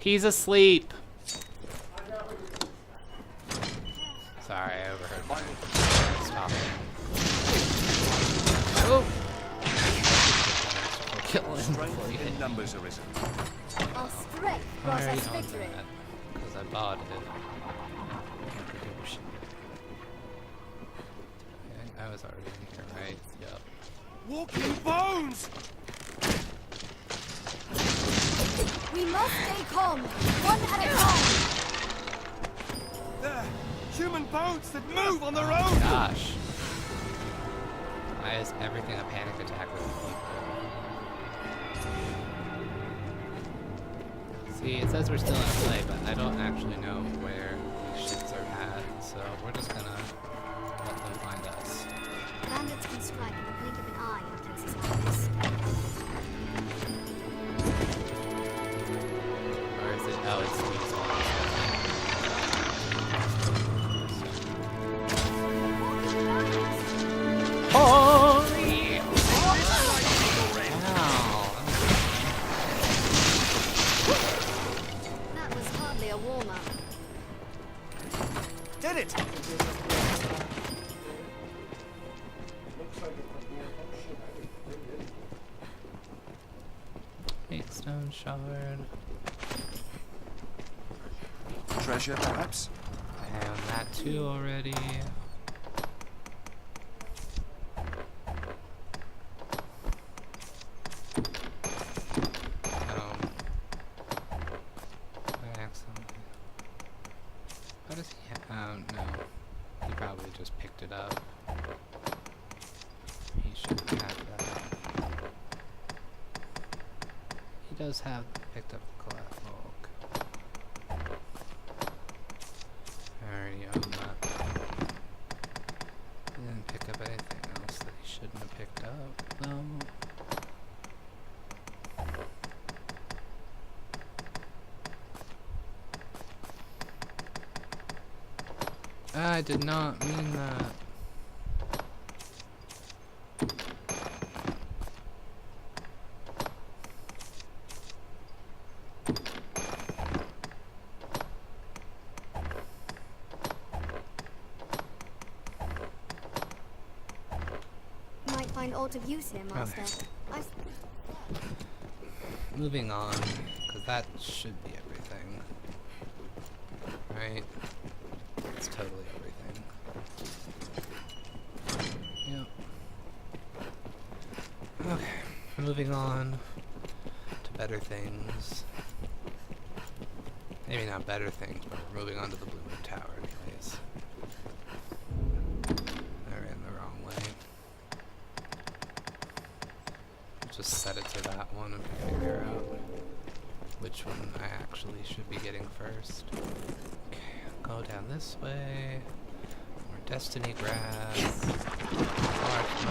He's asleep. Sorry, I overheard. Stop it. Oh! Kill him before Strength he in hit. numbers, Arisen. Our strength Why brought are you us on victory. that? Because I bought it. I was already in here, right? Yep. Walking bones! We must stay calm, one at a time. There! Human bones that move on their Oh own! gosh. Why is everything a panic attack with people? See, it says we're still in play, but I don't actually know where these ships are at, so we're just gonna let them find us. Bandits can strike in the blink of an eye in places like this. Or is it? Oh, it's these ones. Oh! Yeah. Ow. That was hardly a warm-up. Did it! Big stone shard. Treasure, perhaps? And that too already. Accidentally. What does he have? No. He probably just picked it up. He shouldn't have that. He does have picked up the collateral. I already own that. He didn't pick up anything else that he shouldn't have picked up, though. I did not mean that. Might find aught of use here, Master. Okay. Moving on, because that should be everything. Right? It's totally everything. Yep. Okay, moving on to better things. Maybe not better things, but we're moving on to the Blue Moon Tower anyways. I ran the wrong way. Just set it to that one and figure out which one I actually should be getting first. Okay, I'll go down this way. More destiny grass. Large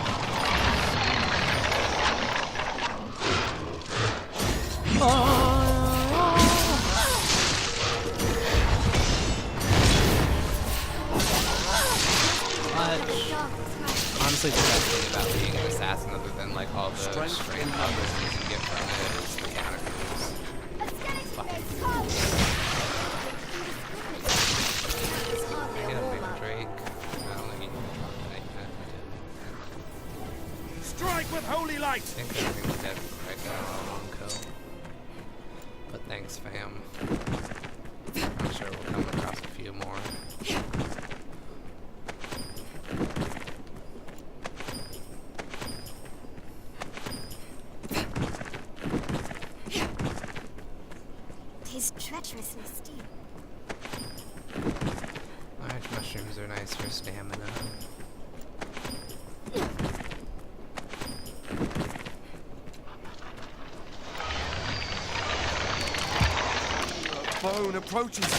honestly, the best thing about being an assassin, other than like all the strength numbers you can get from it, is the counter moves. Fucking get a big Drake. I don't think Strike with holy light! I think everything's dead right now. One kill. But thanks, fam. I'm sure we'll come across a few more. Treacherously steep. Alright, mushrooms are nice for stamina. Bone approaches.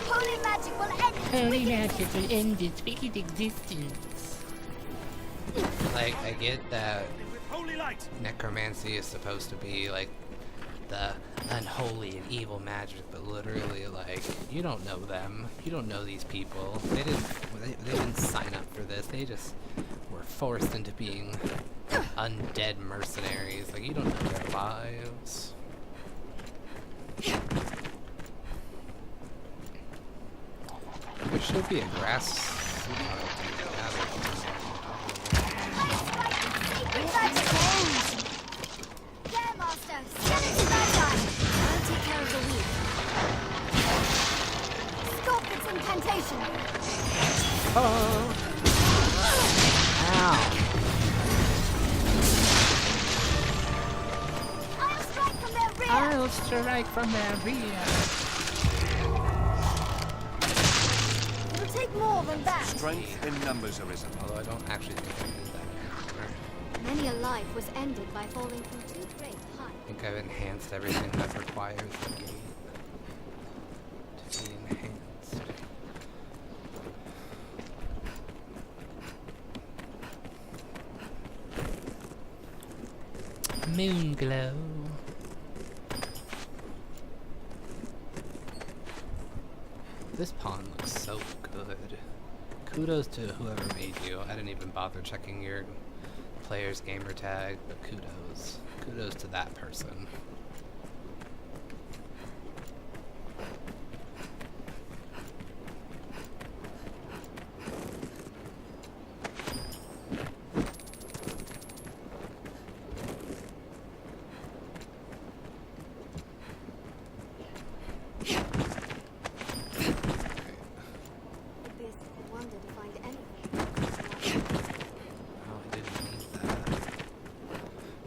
Holy magic will end its Holy wicked magic will end its wicked existence. Like, I get that With holy light! necromancy is supposed to be like the unholy and evil magic, but literally, like, you don't know them. You don't know these people. They didn't sign up for this. They just were forced into being undead mercenaries. Like, you don't know their lives. There should be a grass. There, Master! Stand it to that side! I'll take care of the weak. Stop its incantation! Oh! Ow! I'll strike from their rear! I'll strike from their rear. It'll take more than that! Strength in numbers, Arisen. Although I don't actually think I did that anymore. Many a life was ended by falling from too great height. I think I've enhanced everything that requires the gate to be enhanced. Moon glow. This pawn looks so good. Kudos to whoever made you. I didn't even bother checking your player's gamer tag, but kudos. Kudos to that person. It'd be a wonder to find anything. Oh, I didn't need that.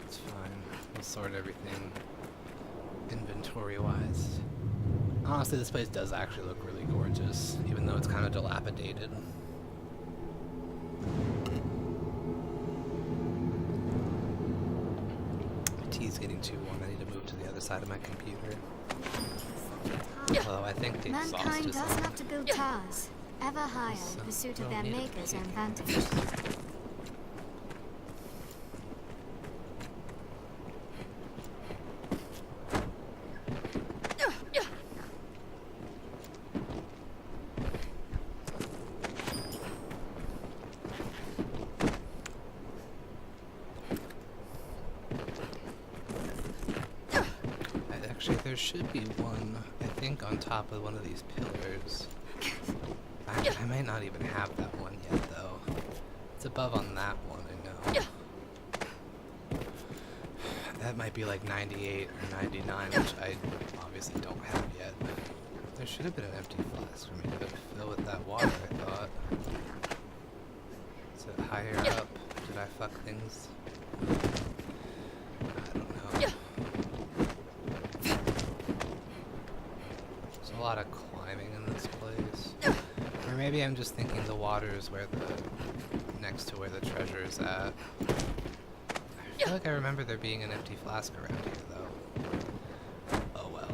It's fine. We'll sort everything inventory-wise. Honestly, this place does actually look really gorgeous, even though it's kind of dilapidated. My tea's getting too warm. I need to move to the other side of my computer. Although I think the exhaust Mankind is doesn't on. have to build towers, ever higher in pursuit of their maker's own vantage. Actually, there should be one, I think, on top of one of these pillars. I might not even have that one yet, though. It's above on that one, I know. That might be like 98 or 99, which I obviously don't have yet. There should have been an empty flask for me to fill with that water, I thought. Is it higher up? Did I fuck things? I don't know. There's a lot of climbing in this place. Or maybe I'm just thinking the water is where next to where the treasure is at. I feel like I remember there being an empty flask around here, though. Oh well.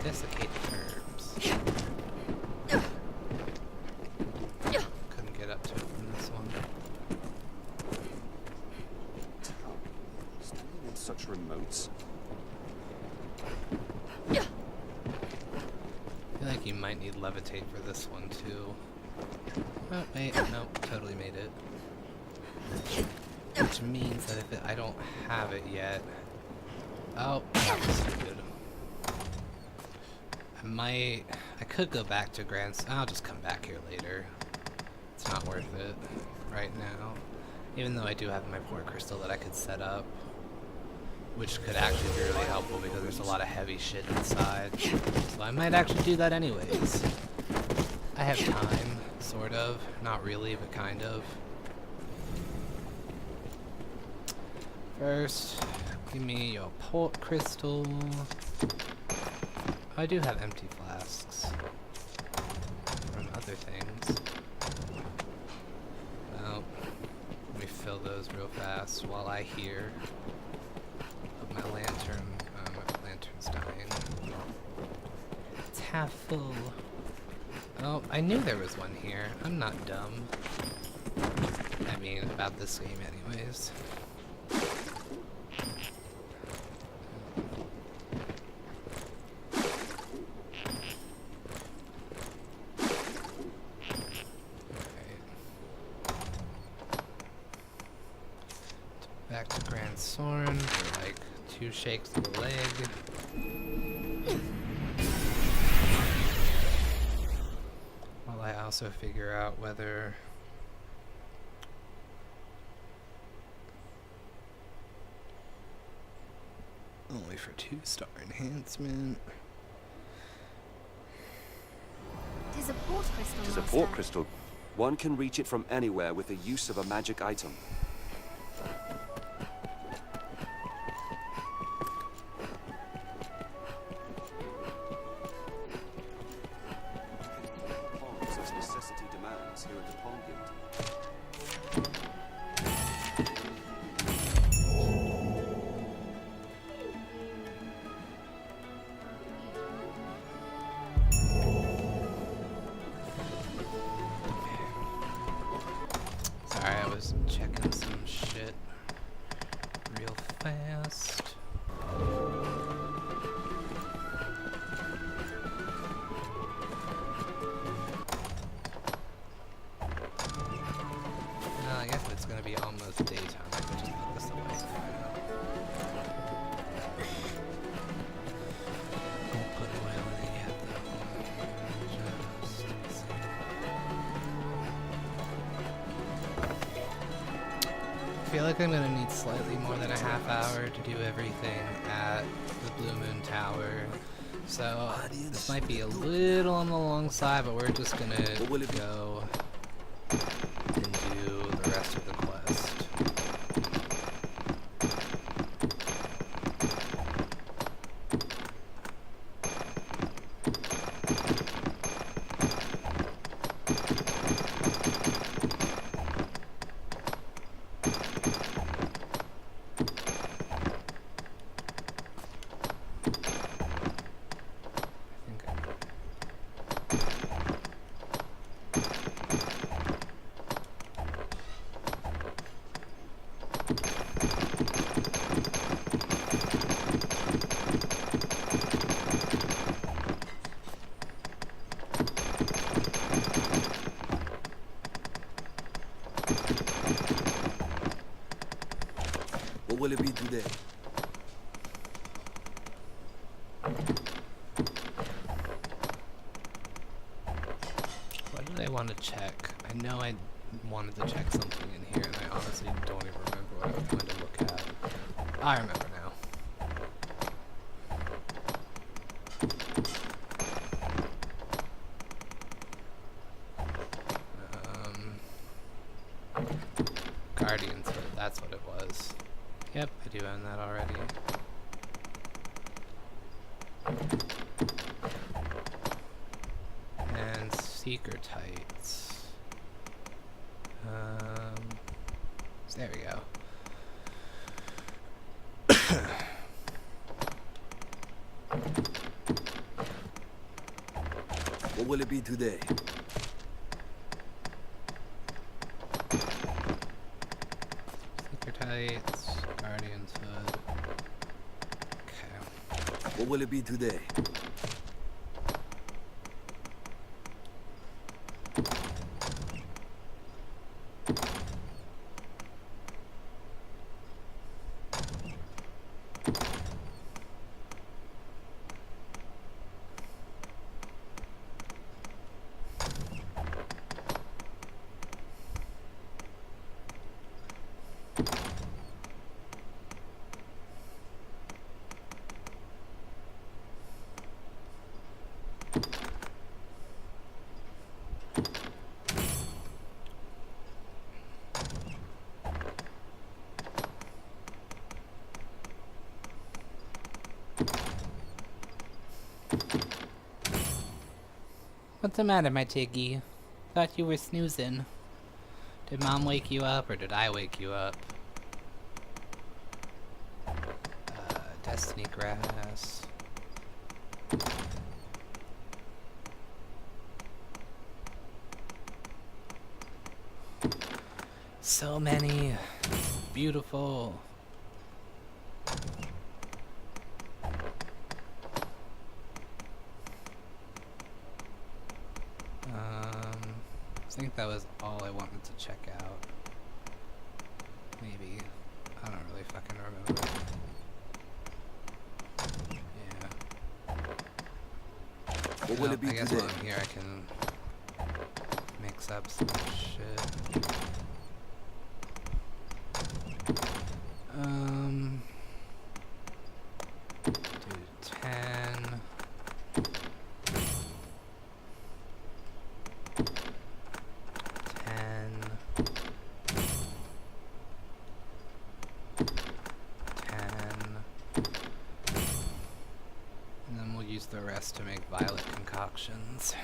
Desiccated herbs. Couldn't get up to it from this one. Standing in such remotes. I feel like you might need levitate for this one too. Oh wait, nope, totally made it. Which means that if I don't have it yet. Oh, that was stupid. I could go back to I'll just come back here later. It's not worth it right now. Even though I do have my port crystal that I could set up. Which could actually be really helpful because there's a lot of heavy shit inside. So I might actually do that anyways. I have time, sort of. Not really, but kind of. First, give me your port crystal. I do have empty flasks. From other things. Well, let me fill those real fast while I hear. My lantern's dying. It's half full. Oh, I knew there was one here. I'm not dumb. I mean, about this game anyways. Back to Grand Soren for like 2 shakes of the leg. While I also figure out whether only for 2-star enhancement. It is a port crystal, It is a Master. port crystal. One can reach it from anywhere with the use of a magic item. As necessity demands here at the Pond Guild. Sorry, I was checking some shit real fast. I guess it's gonna be almost daytime. I can just put this away. Don't put oil in it yet, though. Just see. I feel like I'm gonna need slightly more than a half hour to do everything at the Blue Moon Tower. So this might be a little on the long side, but we're just gonna go and do the rest of the quest. What will it be today? What did I want to check? I know I wanted to check something in here, and I honestly don't even remember what I was going to look at. I remember now. Guardians Hood, that's what it was. Yep, I do own that already. And Seeker Tights. There we go. What will it be today? Seeker Tights, Guardians Hood. Okay. What will it be today? What's the matter, my Tiggy? Thought you were snoozing. Did Mom wake you up, or did I wake you up? Destiny Grass. So many. Beautiful. I think that was all I wanted to check out. Maybe. I don't really fucking remember. Yeah. What will it be I guess today? while I'm here I can mix up some shit. Do 10. 10. And then we'll use the rest to make violet concoctions.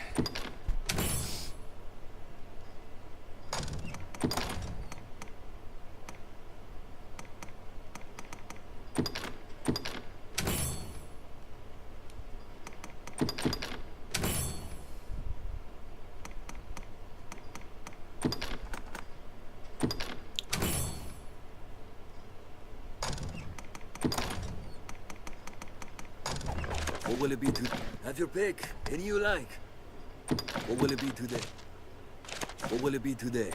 What will it be today? Have your pick. Any you like. What will it be today? What will it be today?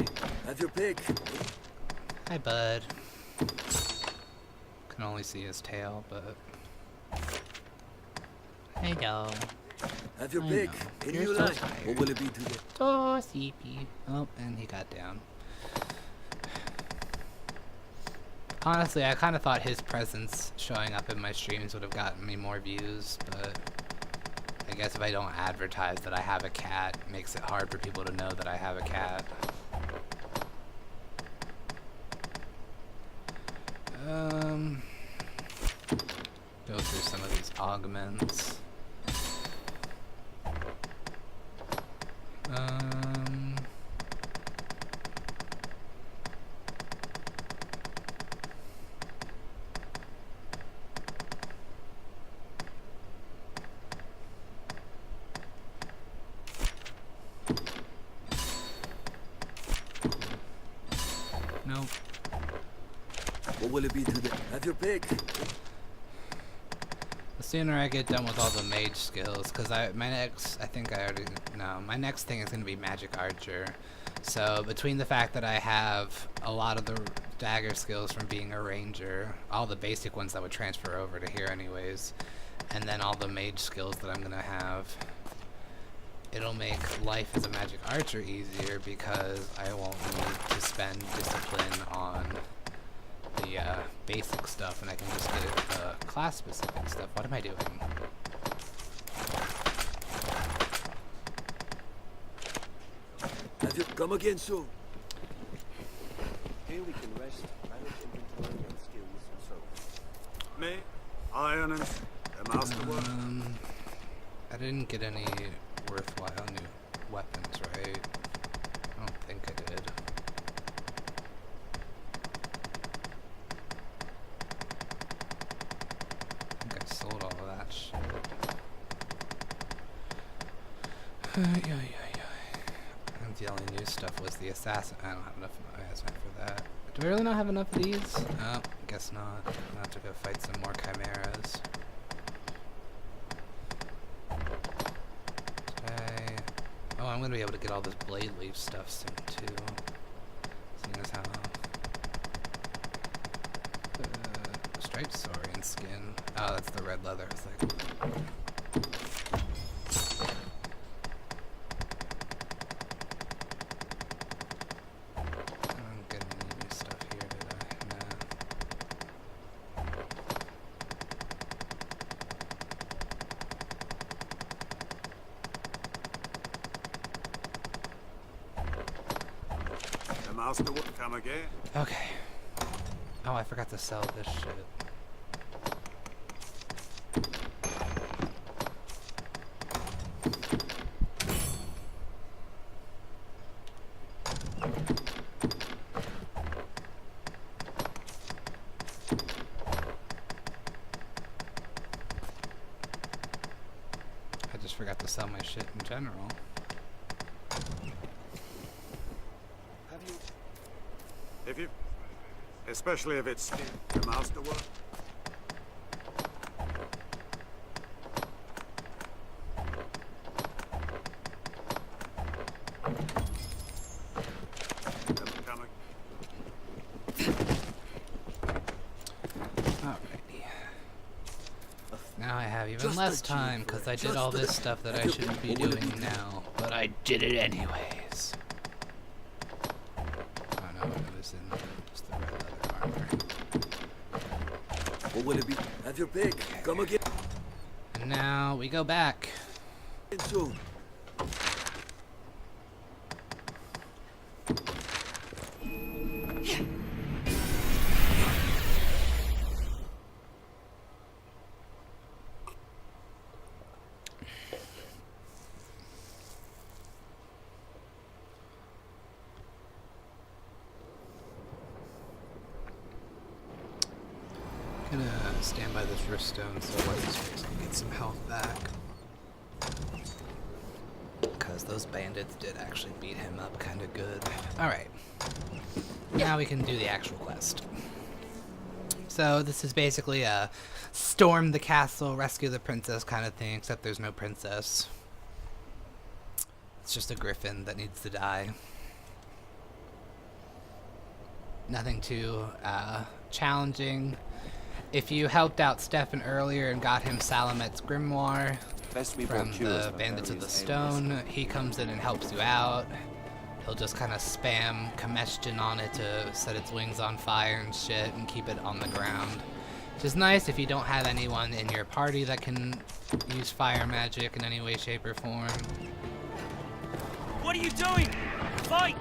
Have your pick. Hi, bud. Can only see his tail, but... Hello. Have your I pick. know. Any You're you so like. tired. What will it be today? So sleepy. Oh, and he got down. Honestly, I kind of thought his presence showing up in my streams would have gotten me more views, but I guess if I don't advertise that I have a cat, it makes it hard for people to know that I have a cat. Go through some of these augments. Nope. What will it be today? Have your pick. The sooner I get done with all the mage skills, because my next thing is going to be Magic Archer. So between the fact that I have a lot of the dagger skills from being a ranger, all the basic ones that would transfer over to here anyways, and then all the mage skills that I'm gonna have, it'll make life as a magic archer easier because I won't need to spend discipline on the basic stuff, and I can just get class specific stuff. What am I doing? Have you come again soon? Here we can rest, manage inventory and skills and so on. Me, iron and the masterwork. I didn't get any worthwhile new weapons, right? I don't think I did. I think I sold all of that shit. I think the only new stuff was the assassin. I don't have enough assassin for that. Do I really not have enough of these? Oh, guess not. I'll have to go fight some more chimeras. Okay. Oh, I'm gonna be able to get all this blade leaf stuff soon too. Seeing as how striped saurian skin. Oh, that's the red leather. It's like. Masterwork, come again. Okay. Oh, I forgot to sell this shit. I just forgot to sell my shit in general. If you, especially if it's the masterwork. Alrighty. Now I have even less time because I did all this stuff that I shouldn't be doing now, but I did it anyways. In just the red leather armor. What will it be? Have your pick. Come again And now we go back. soon. Gonna stand by this riftstone so what's his face can get some health back. Because those bandits did actually beat him up kind of good. Alright. Now we can do the actual quest. So this is basically a storm the castle, rescue the princess kind of thing, except there's no princess. It's just a griffin that needs to die. Nothing too challenging. If you helped out Stefan earlier and got him Salamet's grimoire from the Bandits of the Stone, he comes in and helps you out. He'll just kind of spam combustion on it to set its wings on fire and shit and keep it on the ground. Which is nice if you don't have anyone in your party that can use fire magic in any way, shape, or form. What are you doing? Fight!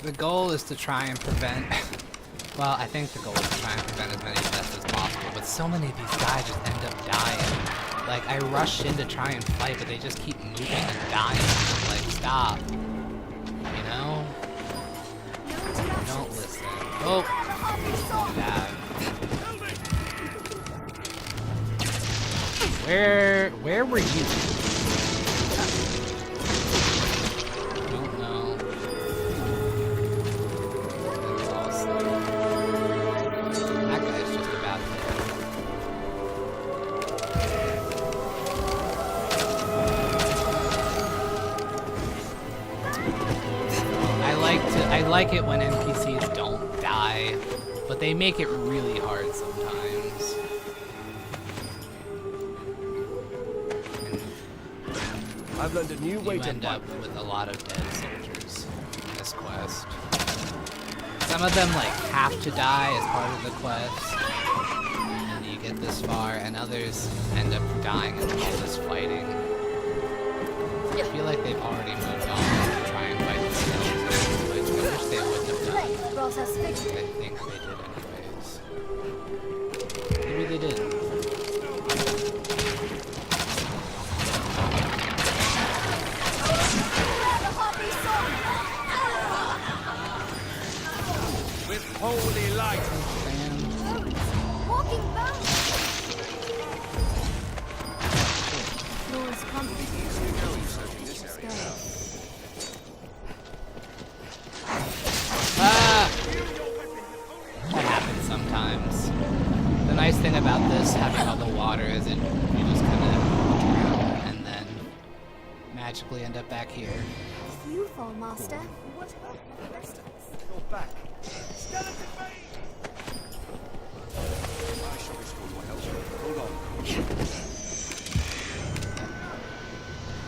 The goal is to try and prevent, well, I think the goal is to try and prevent as many deaths as possible, but so many of these guys just end up dying. Like, I rush in to try and fight, but they just keep moving and dying. Like, stop. You know? Don't listen. Oh! Bad. Where were you? like it when NPCs don't die, but they make it really hard sometimes. I've learned a new way You to end fight. up with a lot of dead soldiers in this quest. Some of them like have to die as part of the quest, and you get this far, and others end up dying in all this fighting. I feel like they've already moved on to try and fight the skeletons, which I wish they wouldn't have done. Strength brought us I victory. think they did anyways. Maybe they didn't. The harpy sword! With holy light. Bam. Walking bones! Floor's comfort. Ah! That happens sometimes. The nice thing about this, having all the water, is you just kind of drown and then magically end up back here. If you fall, Master, what about the rest of us? You're back. Skeleton Bane! I shall restore your health. Hold on.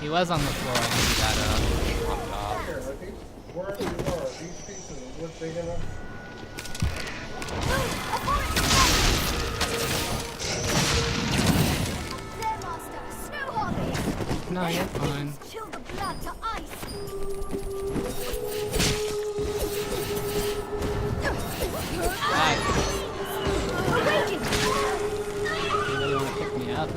He was on the floor and he got popped off. Here, I think wherever you are, these pieces are what they're gonna. There, Master! Snow harpy! No, you're fine. Chill the blood to ice! Why? Awaken! You really want to pick me up?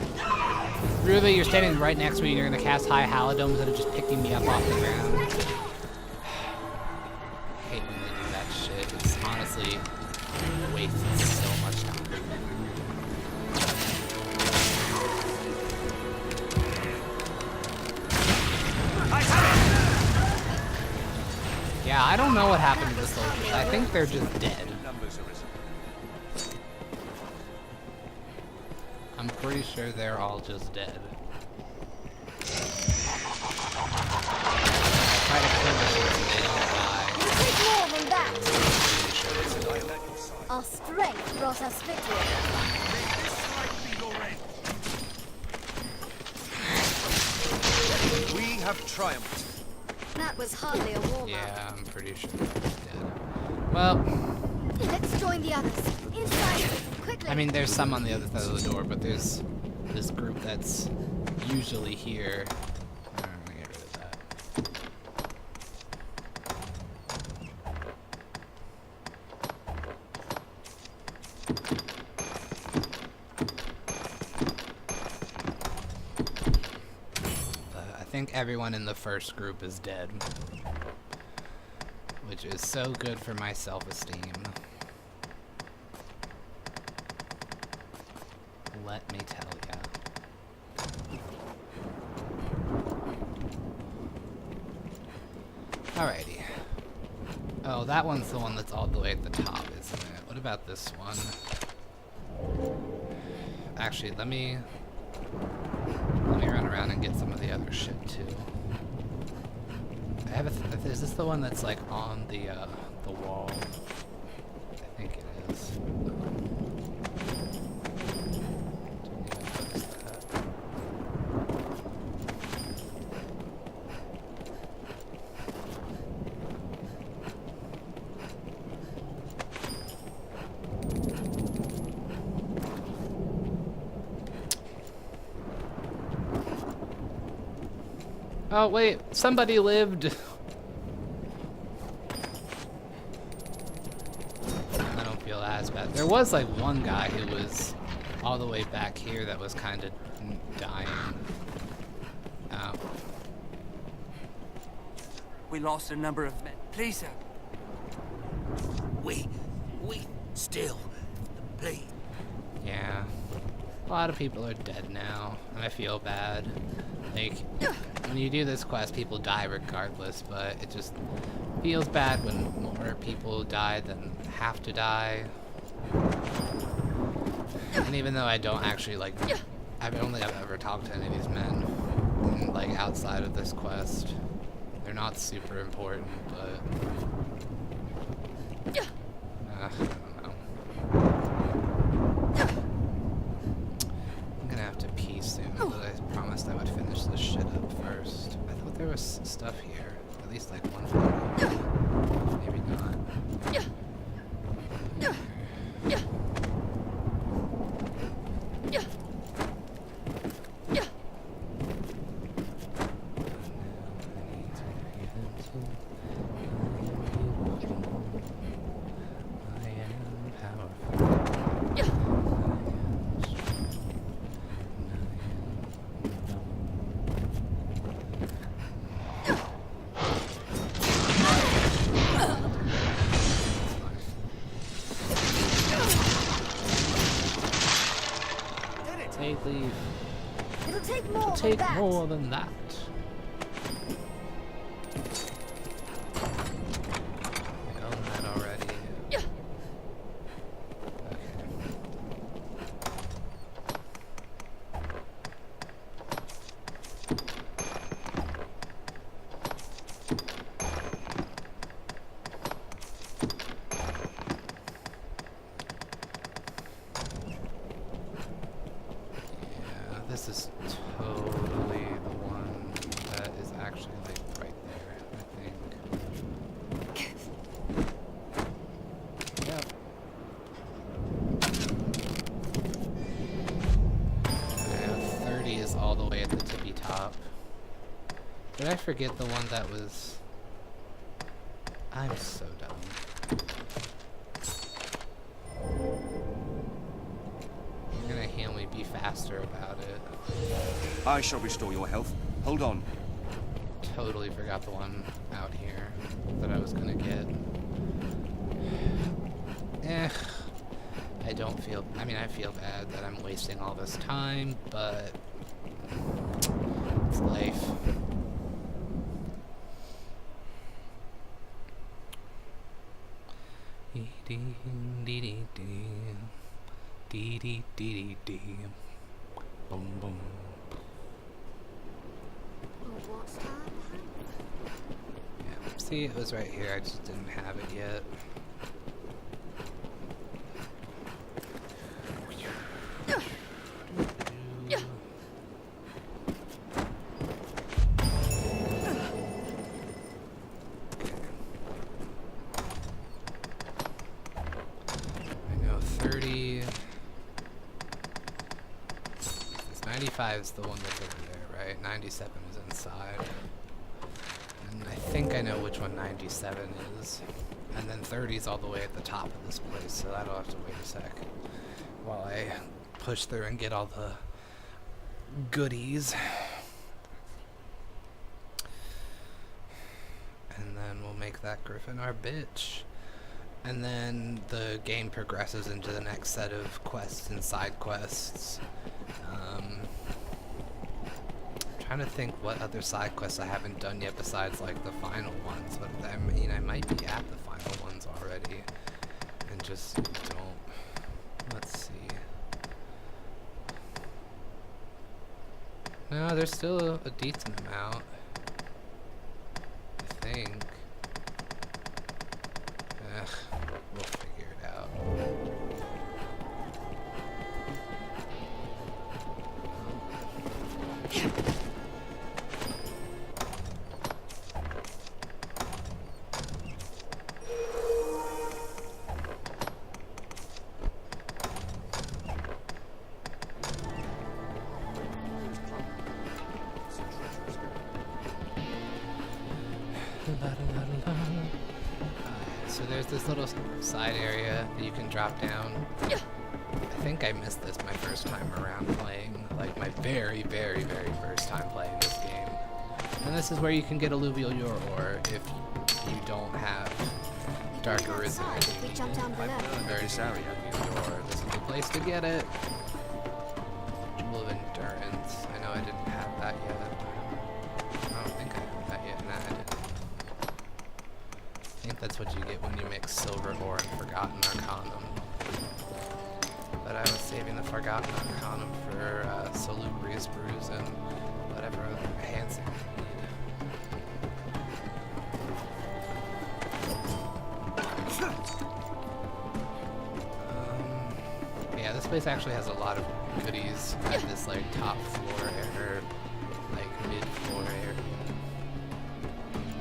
Really, you're standing right next to me and you're going to cast high halodomes instead of just picking me up off the ground. I hate when they do that shit. It's honestly wastes so much time. Yeah, I don't know what happened to the soldiers. I think they're just dead. Numbers arisen. I'm pretty sure they're all just dead. Try to kill them so they don't die. Take more than that! Pretty sure it's I let you side. Our strength brought us victory. We have triumphed. That was hardly a warm-up. Yeah, I'm pretty sure they're dead. Well, Let's join the others. Inside! Quickly! I mean, there's some on the other side of the door, but there's this group that's usually here. I'm gonna get rid of that. I think everyone in the first group is dead, which is so good for my self-esteem. Let me tell ya. Alrighty. Oh, that one's the one that's all the way at the top, isn't it? What about this one? Actually, let me run around and get some of the other shit too. I have is this the one that's like on the wall? I think it is. Didn't even notice that. Oh wait, somebody lived. I don't feel as bad. There was like one guy who was all the way back here that was kind of dying. Oh. We lost a number of men. Please, sir. We still, please. Yeah. A lot of people are dead now, and I feel bad. Like, when you do this quest, people die regardless, but it just feels bad when more people die than have to die. And even though I don't actually, like, I don't think I've ever talked to any of these men, like, outside of this quest. They're not super important, but I don't know. I'm gonna have to pee soon, but I promised I would finish this shit up first. I thought there was stuff here. At least like one photo. Maybe not. Take leave. It'll take more than Take that. more than that. I own that already. Okay. Yeah, this is totally the one that is actually like right there, I think. Yep. Yeah, 30 is all the way at the tippy top. Did I forget the one that was... I'm so dumb. You're gonna heal me, be faster about it. I shall restore your health. Hold on. Totally forgot the one out here that I was gonna get. I don't feel... I mean, I feel bad that I'm wasting all this time, but... it's life. Boom boom. Oh, what's that? Yeah, see, it was right here. I just didn't have it yet. I know 30. 95 is the one that's over there, right? 97 is inside. And I think I know which one 97 is. And then 30 is all the way at the top of this place, so that'll have to wait a sec while I push through and get all the goodies. And then we'll make that Griffin our bitch. And then the game progresses into the next set of quests and side quests. I'm trying to think what other side quests I haven't done yet besides like the final ones, but I mean I might be at the final ones already and just don't. Let's see. No, there's still a decent amount, I think. Ugh, we'll figure it out. So there's this little side area that you can drop down. I think I missed this my first time around playing, like my very, very, very first time playing this game. And this is where you can get alluvial ore if you don't have Dark Arisen. If we jump down below. Very sorry, ore. This is the place to get it. Jewel of Endurance. I know I didn't have that yet. I don't think I have that yet. Nah, I didn't. I think that's what you get when you mix silver ore and Forgotten Arcanum. But I was saving the Forgotten Arcanum for Salubrious Brews and whatever other enhancing I need. Yeah, this place actually has a lot of goodies at this like top floor or like mid floor area.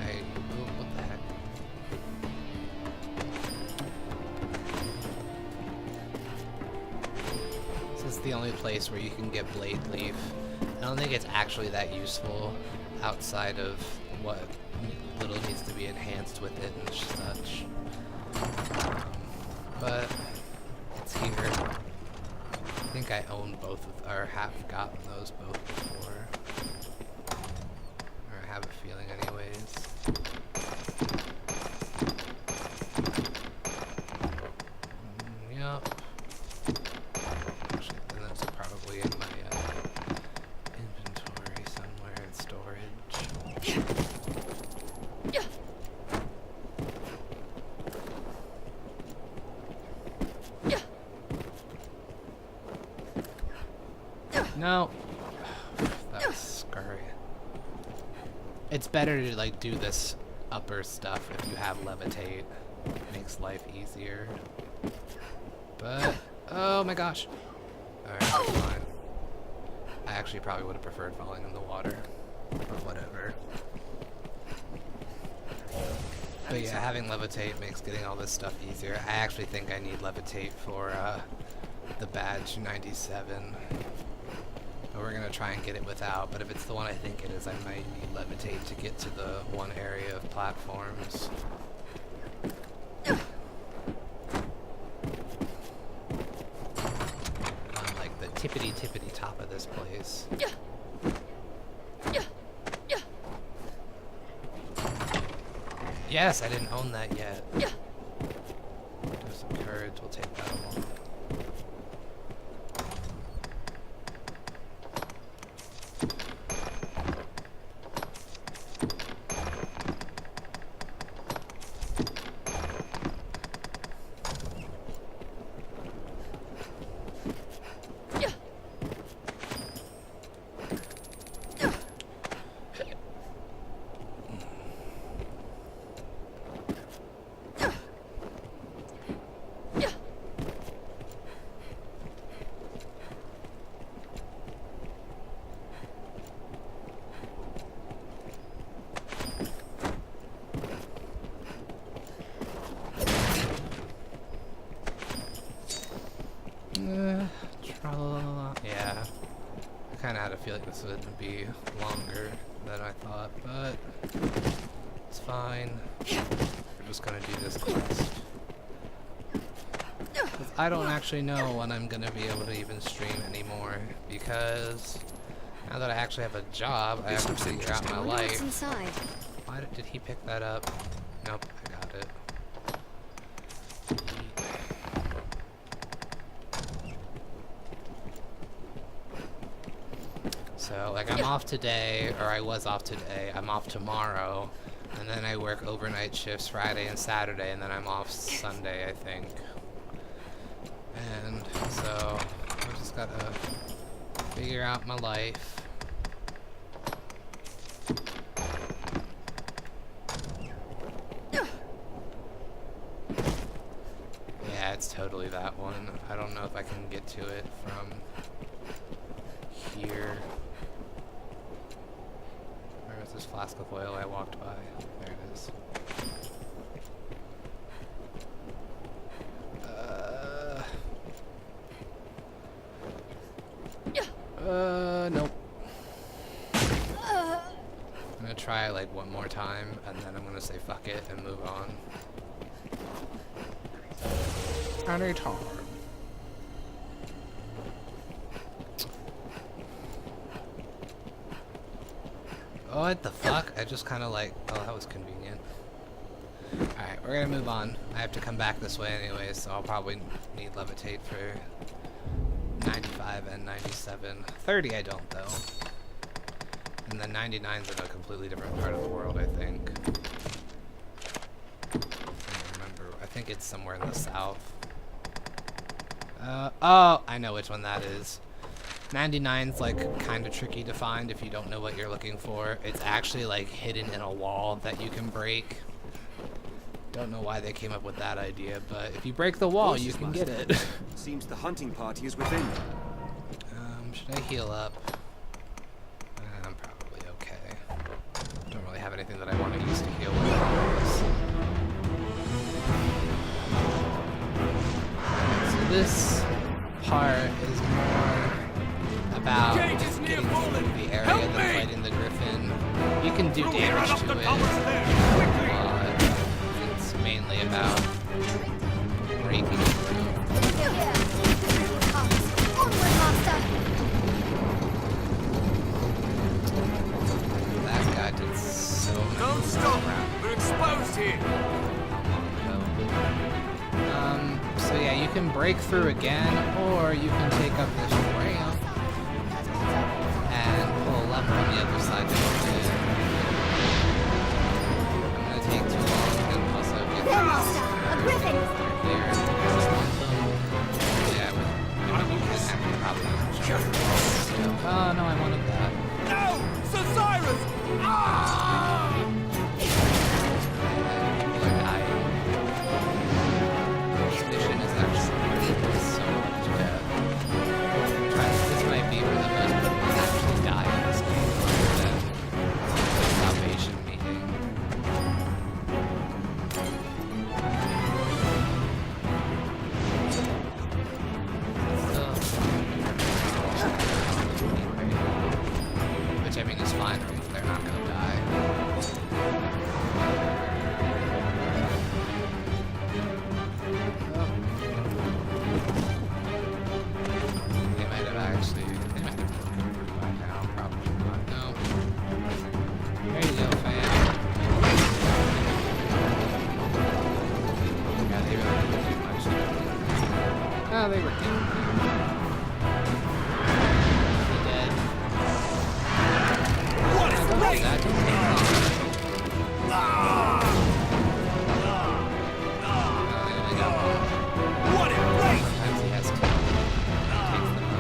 Oh, what the heck? This is the only place where you can get blade leaf. I don't think it's actually that useful outside of what little needs to be enhanced with it and such. But it's here. I think I own both of, or have gotten those both before. Or I have a feeling anyways. Yup. Actually, then that's probably in my inventory somewhere in storage. No. That's scurry. It's better to like do this upper stuff if you have levitate. It makes life easier. But oh my gosh. Alright, that's fine. I actually probably would have preferred falling in the water. But whatever. But yeah, having levitate makes getting all this stuff easier. I actually think I need levitate for the badge 97. We're gonna try and get it without, but if it's the one I think it is, I might need levitate to get to the one area of platforms. On like the tippity top of this place. Yes, I didn't own that yet. Do some courage, we'll take that along. Yeah, I kind of had a feeling this would be longer than I thought, but it's fine. We're just gonna do this quest. 'Cause I don't actually know when I'm gonna be able to even stream anymore, because now that I actually have a job, I have to figure out my life. Inside. Why did he pick that up? Nope, I got it. So, like, I'm off today, or I was off today, I'm off tomorrow, and then I work overnight shifts Friday and Saturday, and then I'm off Sunday, I think. And so, I just gotta figure out my life. Yeah, it's totally that one. I don't know if I can get to it from here. Where is this flask of oil I walked by? There it is. Nope. I'm gonna try like one more time, and then I'm gonna say fuck it and move on. Anytime. What the fuck? I just kind of like, oh, that was convenient. Alright, we're gonna move on. I have to come back this way anyway, so I'll probably need levitate for 95 and 97. 30 I don't, though. And the 99's in a completely different part of the world, I think. I don't remember. I think it's somewhere in the south. Oh, I know which one that is. 99's like kind of tricky to find if you don't know what you're looking for. It's actually like hidden in a wall that you can break. Don't know why they came up with that idea, but if you break the wall, you can get it. Seems the hunting party is within. Should I heal up? I'm probably okay. Don't really have anything that I want to use to heal with. So this part is more about just getting through the area than fighting the Griffin. You can do damage to it, but it's mainly about breaking through. Onward, master! That guy did so much. Don't stop! We're exposed here! So yeah, you can break through again, or you can take up this ramp and pull up on the other side to get in. I'm gonna take too long and also get There, master! A griffin! there. Yeah, you can actually probably jump. Oh no, I wanted that. No! Sir Cyrus! Ah! People are dying. This mission is actually so much death. This might be where the most people actually die in this game. The salvation meeting. Which I mean is fine if they're not gonna die. They might have broken through by now, probably not. No. There you go, fam. Yeah, they really didn't do much. Oh, they were dead. Dead. What is right? That didn't take long. They only got one. What is right? Sometimes he has two. He takes them out.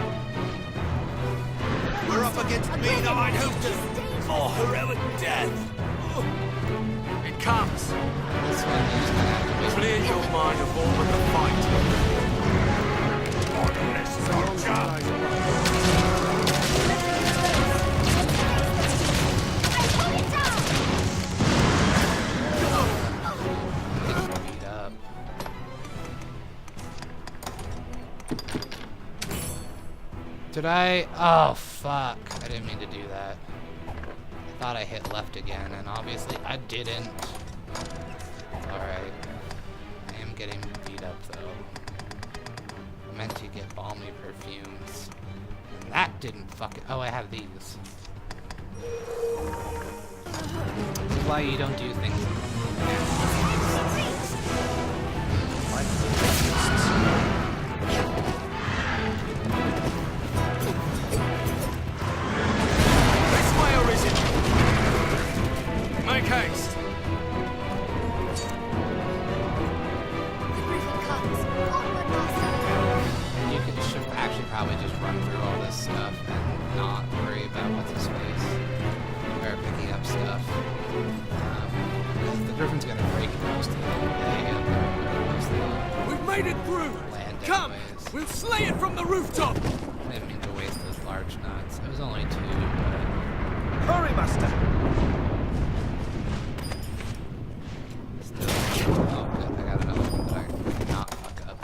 We're up against Bane of Einhüften for heroic death! It comes! This one, you just gotta have to wait. Clear your mind of all but the fight. Orderless soldier! Beat up. Did I? Oh, fuck. I didn't mean to do that. I thought I hit left again, and obviously I didn't. It's alright. I am getting beat up, though. I meant to get balmy perfumes. And that didn't fucking... Oh, I have these. This is why you don't do things. This way, Arisen! Make haste! The griffin comes! Onward, master! You can actually probably just run through all this stuff and not worry about what's his face. Or picking up stuff. Because the Griffin's gonna break most of the way up there. Most of the We've made it through! land Come! anyways. We'll slay it from the rooftop! I didn't mean to waste those large nuts. It was only 2, but... Hurry, master! Still. Oh, good. I got another one that I cannot fuck up.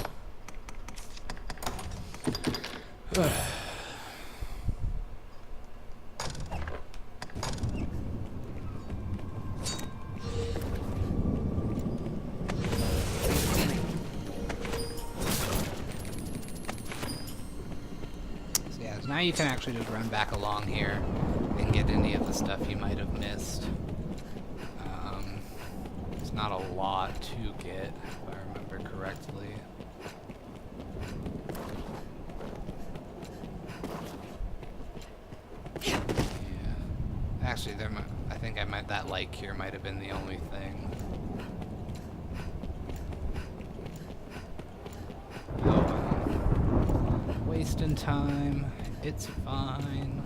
So yeah, so now you can actually just run back along here and get any of the stuff you might have missed. It's not a lot to get, if I remember correctly. Yeah. Actually, I think that light cure might have been the only thing. Oh, well. Wasting time. It's fine.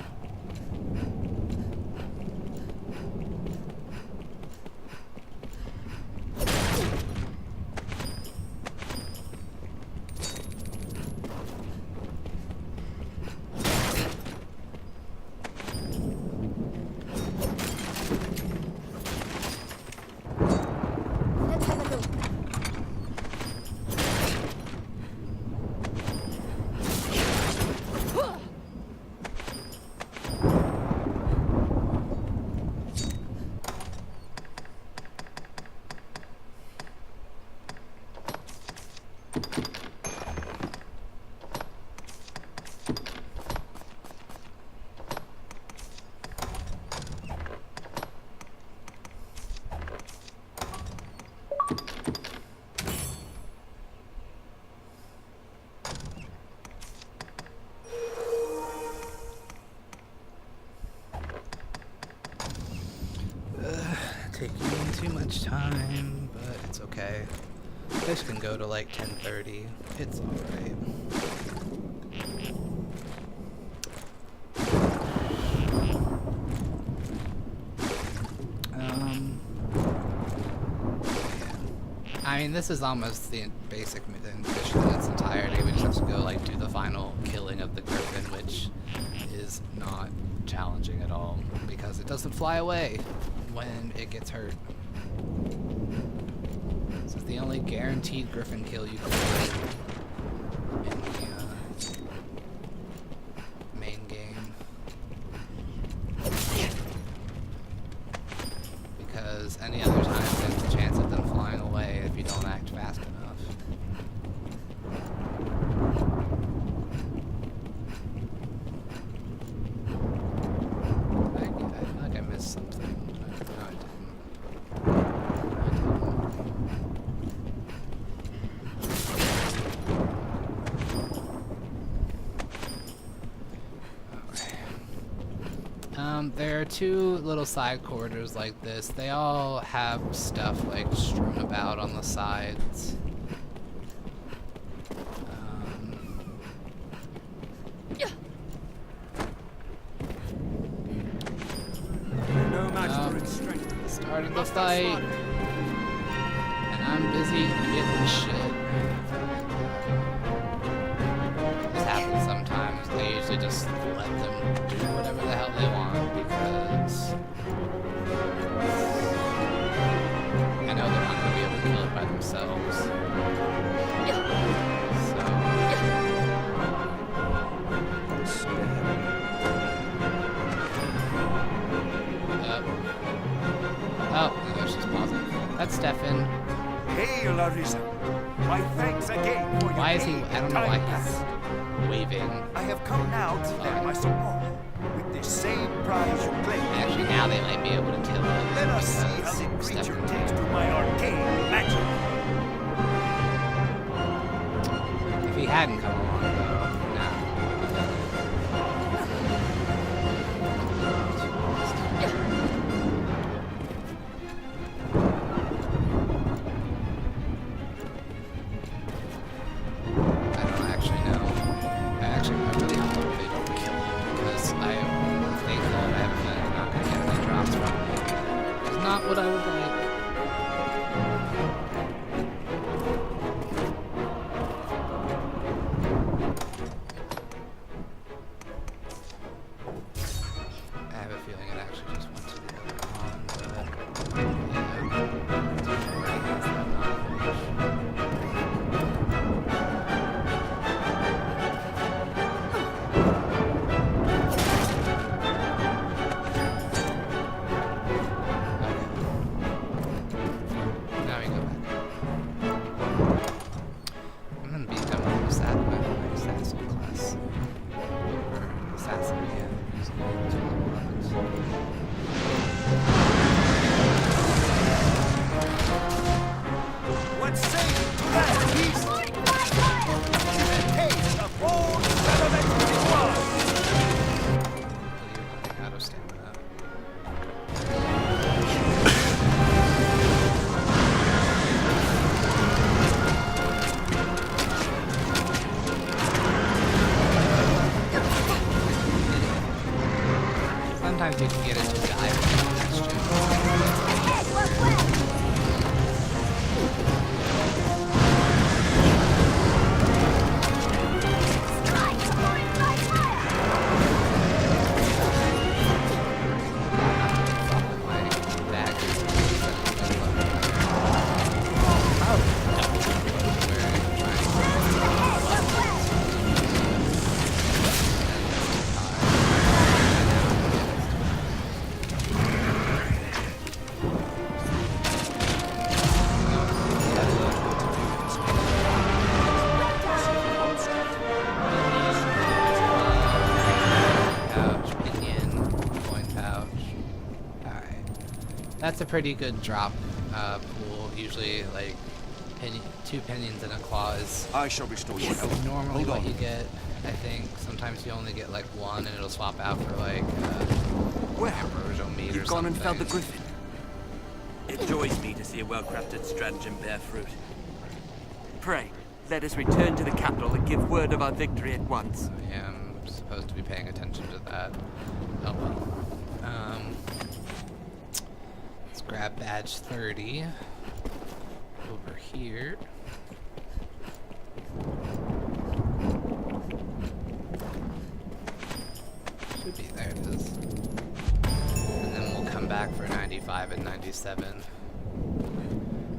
much time, but it's okay. This can go to like 10:30. It's alright. I mean, this is almost the basic mission in its entirety. We just have to go like do the final killing of the Griffin, which is not challenging at all because it doesn't fly away when it gets hurt. This is the only guaranteed Griffin kill you can do in the main game. Because any other time there's a chance of them flying away if you don't act fast enough. I feel like I missed something. No, I didn't. There are two little side corridors like this. They all have stuff like strewn about on the sides. No match for its strength. Started the fight, and I'm busy getting shit. This happens sometimes. They usually just let them do whatever the hell they want because I know they're not going to be able to kill it by themselves. Oh, no, she's pausing. That's Stefan. Hail, Arisen. My thanks again for your Why is he? aid I don't in know why time past. he's waving. I have come now to lend my support with the same prize you claim. Actually, now they might be able to kill it. Let us see how the creature takes to my arcane magic. If he hadn't come along, though, no. I don't actually know. I really hope they don't kill him because if they kill him, I'm not going to get any drops from him. It's not what I would like. I have a feeling it actually just went to the other pond, but yeah. It already has that knowledge. Now we go back. I'm gonna be done with my assassin class. Or assassin, yeah. Using it to level What say you to that, beast? The taste of all elemental blood. running out of stamina. Sometimes you can get into a dive question. That's a pretty good drop pool. Usually, like, two pinions and a claw is I shall restore your health. normally Hold what on. you get. I think sometimes you only get like one, and it'll swap out for like Well, ambrosial meat or you've gone something. and found the Griffin. It joys me to see a well-crafted stratagem bear fruit. Pray, let us return to the capital and give word of our victory at once. I am supposed to be paying attention to that. Oh well. Let's grab badge 30 over here. Should be, there it is. And then we'll come back for 95 and 97.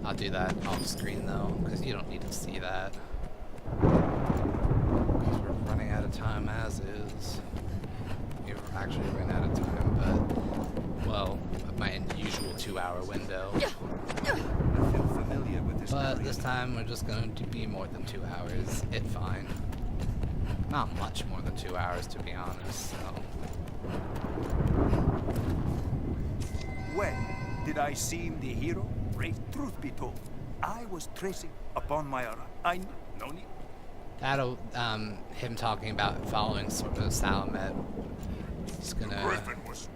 I'll do that off screen though, because you don't need to see that. Because we're running out of time as is. We've actually run out of time, but, well, my usual 2-hour window. I feel familiar with this. But this time we're just going to be more than 2 hours. It's fine. Not much more than 2 hours, to be honest, so. When did I seem the hero? Brave truth be told, I was tracing upon my own. I no need. That'll, him talking about following sort of Salamet. He's gonna Griffin was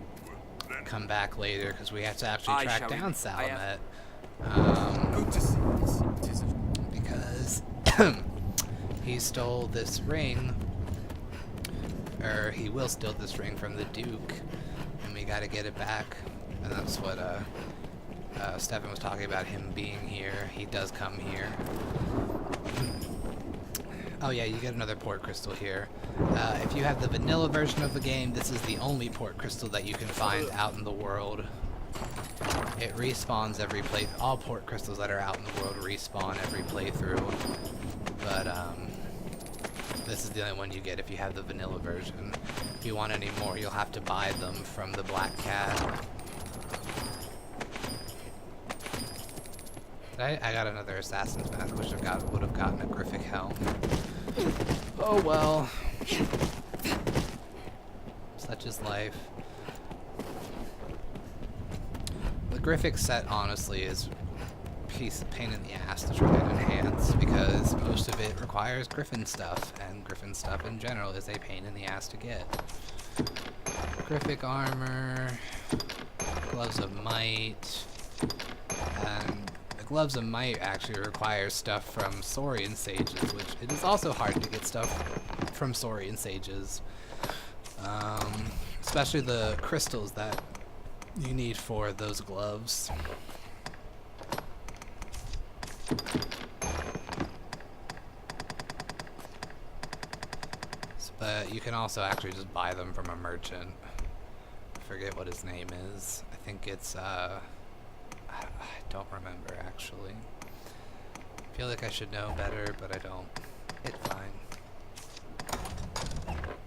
then come back later because we have to actually track down Salamet. Good to see this. It is Because he stole this ring, or he will steal this ring from the Duke, and we gotta get it back. And that's what Stefan was talking about, him being here. He does come here. Oh yeah, you get another port crystal here. If you have the vanilla version of the game, this is the only port crystal that you can find out in the world. It respawns every play. All port crystals that are out in the world respawn every playthrough. But this is the only one you get if you have the vanilla version. If you want any more, you'll have to buy them from the Black Cat. I got another assassin's mask, which would have gotten a Griffin helm. Oh well. Such is life. The Griffin set, honestly, is a pain in the ass to try and enhance because most of it requires Griffin stuff, and Griffin stuff in general is a pain in the ass to get. Griffin armor, gloves of might, and the gloves of might actually require stuff from Saurian sages, which it is also hard to get stuff from Saurian sages, especially the crystals that you need for those gloves. But you can also actually just buy them from a merchant. I forget what his name is. I think it's I don't remember actually. I feel like I should know better, but I don't. It's fine.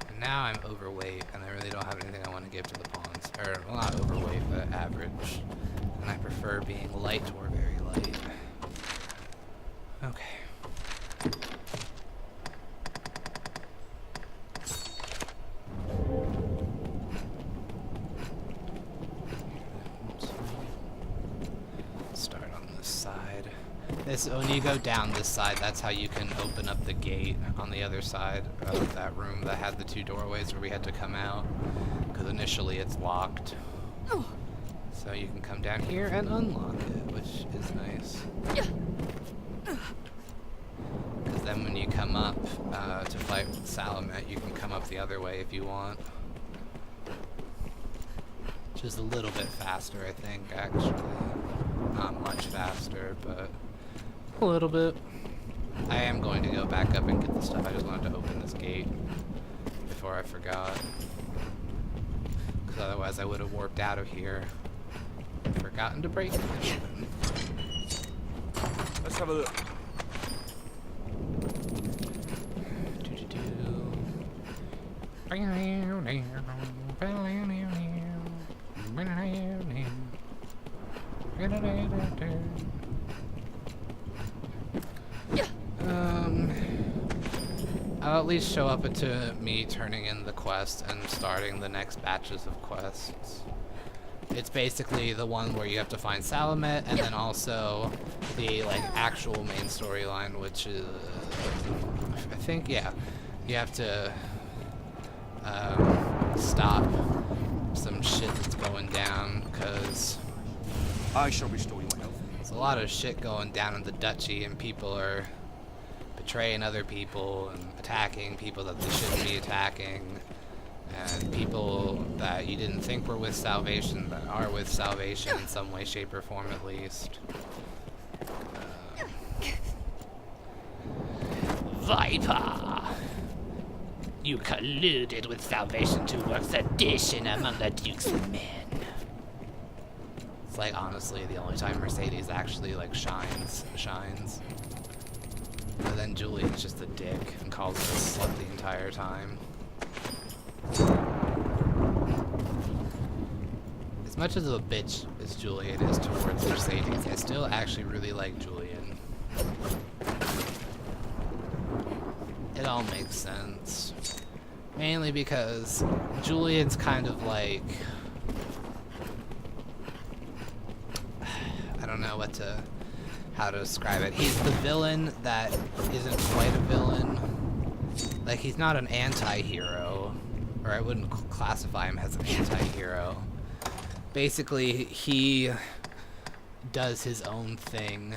And now I'm overweight, and I really don't have anything I want to give to the pawns. Or, well, not overweight, but average. And I prefer being light or very light. Okay. Start on this side. When you go down this side, that's how you can open up the gate on the other side of that room that had the two doorways where we had to come out. Because initially it's locked. So you can come down here and unlock it, which is nice. Because then when you come up to fight with Salamet, you can come up the other way if you want. Which is a little bit faster, I think, actually. Not much faster, but a little bit. I am going to go back up and get the stuff. I just wanted to open this gate before I forgot. Because otherwise I would have warped out of here. Forgotten to break it. let's have a look. I'll at least show up to me turning in the quest and starting the next batches of quests. It's basically the one where you have to find Salamet, and then also the actual main storyline, which is, I think, yeah, you have to stop some shit that's going down, because I shall restore you. There's a lot of shit going down in the duchy, and people are betraying other people and attacking people that they shouldn't be attacking, and people that you didn't think were with salvation that are with salvation in some way, shape, or form at least. Viper! You colluded with salvation to work sedition among the Duke's men. It's like, honestly, the only time Mercedes actually, like, shines. But then Julian's just a dick and calls her a slut the entire time. As much as a bitch as Julian is towards Mercedes, I still actually really like Julian. It all makes sense. Mainly because Julian's kind of like... I don't know how to describe it. He's the villain that isn't quite a villain. Like, he's not an anti-hero, or I wouldn't classify him as an anti-hero. Basically, he does his own thing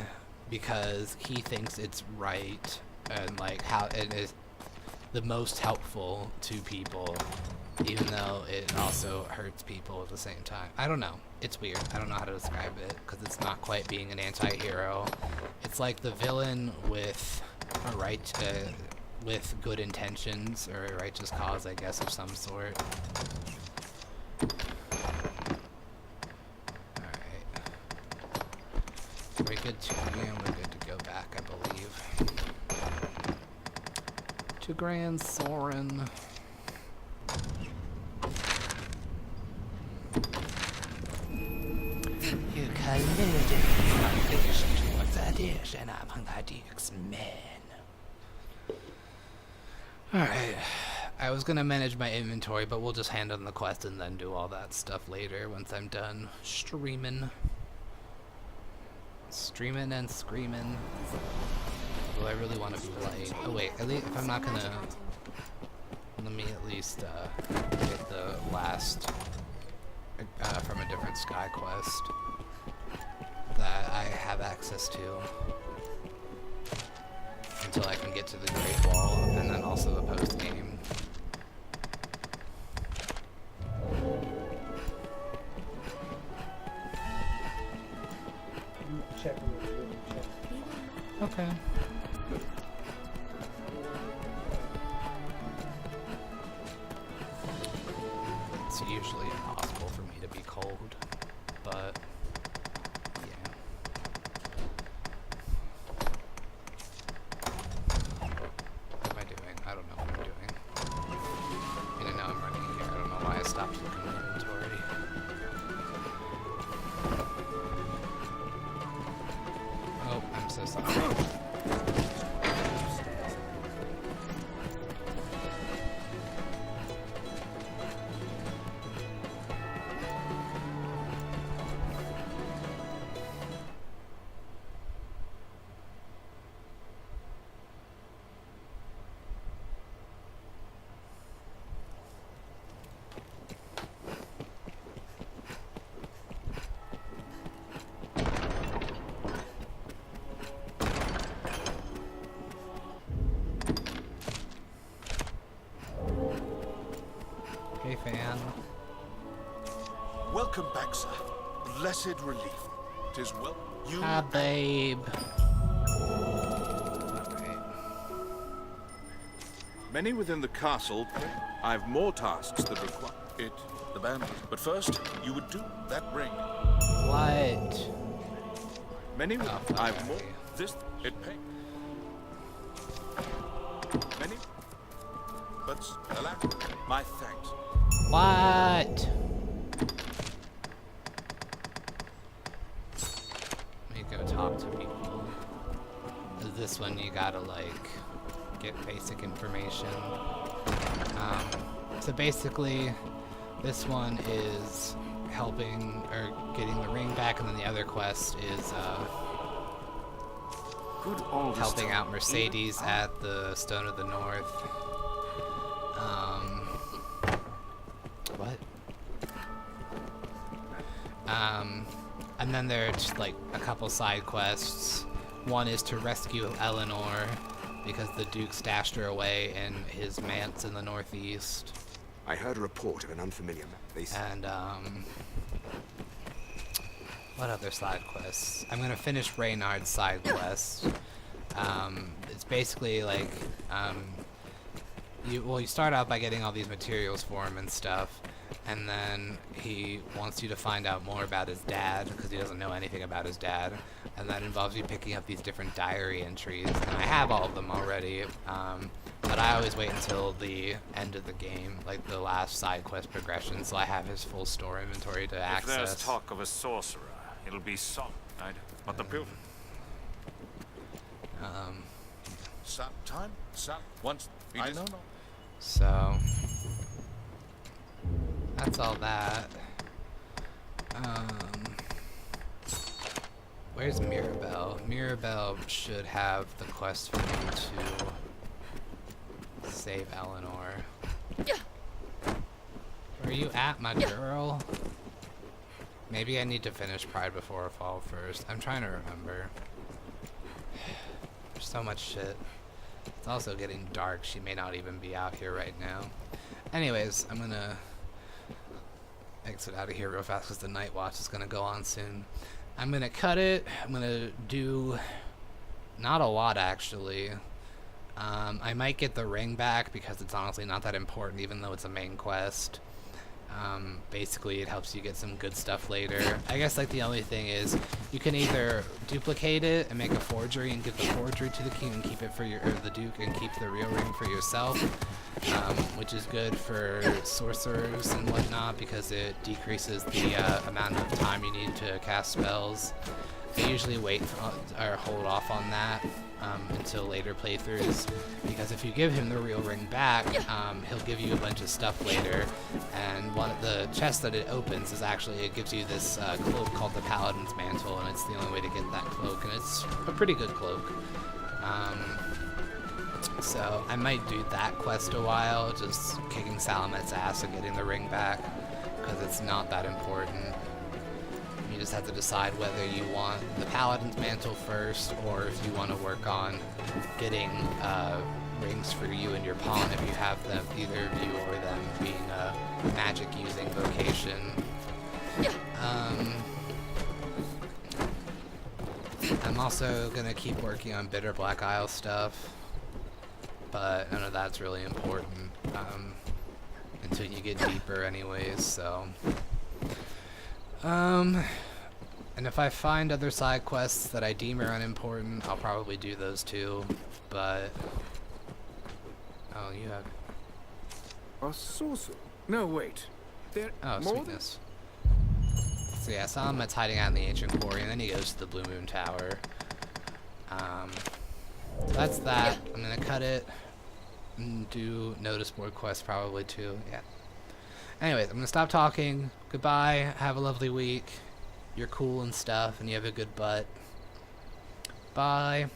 because he thinks it's right and like how it is the most helpful to people, even though it also hurts people at the same time. I don't know. It's weird. I don't know how to describe it because it's not quite being an anti-hero. It's like the villain with a with good intentions or a righteous cause, I guess, of some sort. Alright. We're good to we're good to go back, I believe. To Grand Soren. You colluded with salvation to work sedition among the Duke's men. Alright. I was gonna manage my inventory, but we'll just hand on the quest and then do all that stuff later once I'm done streaming. Streaming and screaming. Do I really want to be light? Oh wait, at least if I'm not gonna... Let me at least get the last from a different sky quest that I have access to until I can get to the Great Wall, and then also the post game. Check check. Okay. It's usually impossible for me to be cold, but yeah. What am I doing? I don't know what I'm doing. I mean, I know I'm running here. I don't know why I stopped looking at inventory. Oh, I'm so sorry. Hey, fan. Welcome back, sir. Blessed relief. 'Tis well you. Hi, babe. Alright. Many within the castle. I've more tasks that require it. The band. But first, you would do that ring. What? Many. Oh, fuck, I've more. okay. This. It pay. Many. But alas, my thanks. What? Let me go talk to people. This one you gotta like get basic information. So basically this one is helping or getting the ring back, and then the other quest is helping out Mercedes at the Stone of the North. What? And then there are just like a couple side quests. One is to rescue Eleanor because the Duke stashed her away in his manse in the northeast. I heard a report of an unfamiliar man. They said And what other side quests? I'm gonna finish Reynard's side quest. It's basically like you start out by getting all these materials for him and stuff, and then he wants you to find out more about his dad because he doesn't know anything about his dad, and that involves you picking up these different diary entries. And I have all of them already, but I always wait until the end of the game, like the last side quest progression, so I have his full store inventory to access. If there's talk of a sorcerer, it'll be some, right? But the pilfer. Sometime, once, I don't know. So that's all that. Where's Mirabelle? Mirabelle should have the quest for me to save Eleanor. Where are you at, my girl? Maybe I need to finish Pride Before a Fall first. I'm trying to remember. There's so much shit. It's also getting dark. She may not even be out here right now. Anyways, I'm gonna exit out of here real fast because the night watch is gonna go on soon. I'm gonna cut it. I'm gonna do not a lot actually. I might get the ring back because it's honestly not that important even though it's a main quest. Basically it helps you get some good stuff later. I guess like the only thing is you can either duplicate it and make a forgery and give the forgery to the king and keep it for the duke and keep the real ring for yourself, which is good for sorcerers and whatnot because it decreases the amount of time you need to cast spells. I usually wait or hold off on that until later playthroughs, because if you give him the real ring back, he'll give you a bunch of stuff later, and one of the chests that it opens is actually, it gives you this cloak called the Paladin's Mantle, and it's the only way to get that cloak, and it's a pretty good cloak. So I might do that quest a while, just kicking Salamet's ass and getting the ring back, because it's not that important. You just have to decide whether you want the Paladin's Mantle first, or if you want to work on getting rings for you and your pawn if you have them, either of you or them being a magic-using vocation. I'm also going to keep working on Bitterblack Isle stuff, but none of that's really important until you get deeper anyways, so... and if I find other side quests that I deem are unimportant, I'll probably do those too, but... Oh, you have... A sorcerer? No, wait. There Oh, more sweetness. So yeah, Salamet's hiding out in the Ancient Quarry, and then he goes to the Blue Moon Tower. So that's that. I'm gonna cut it and do notice board quests probably too, yeah. Anyways, I'm gonna stop talking. Goodbye, have a lovely week. You're cool and stuff, and you have a good butt. Bye.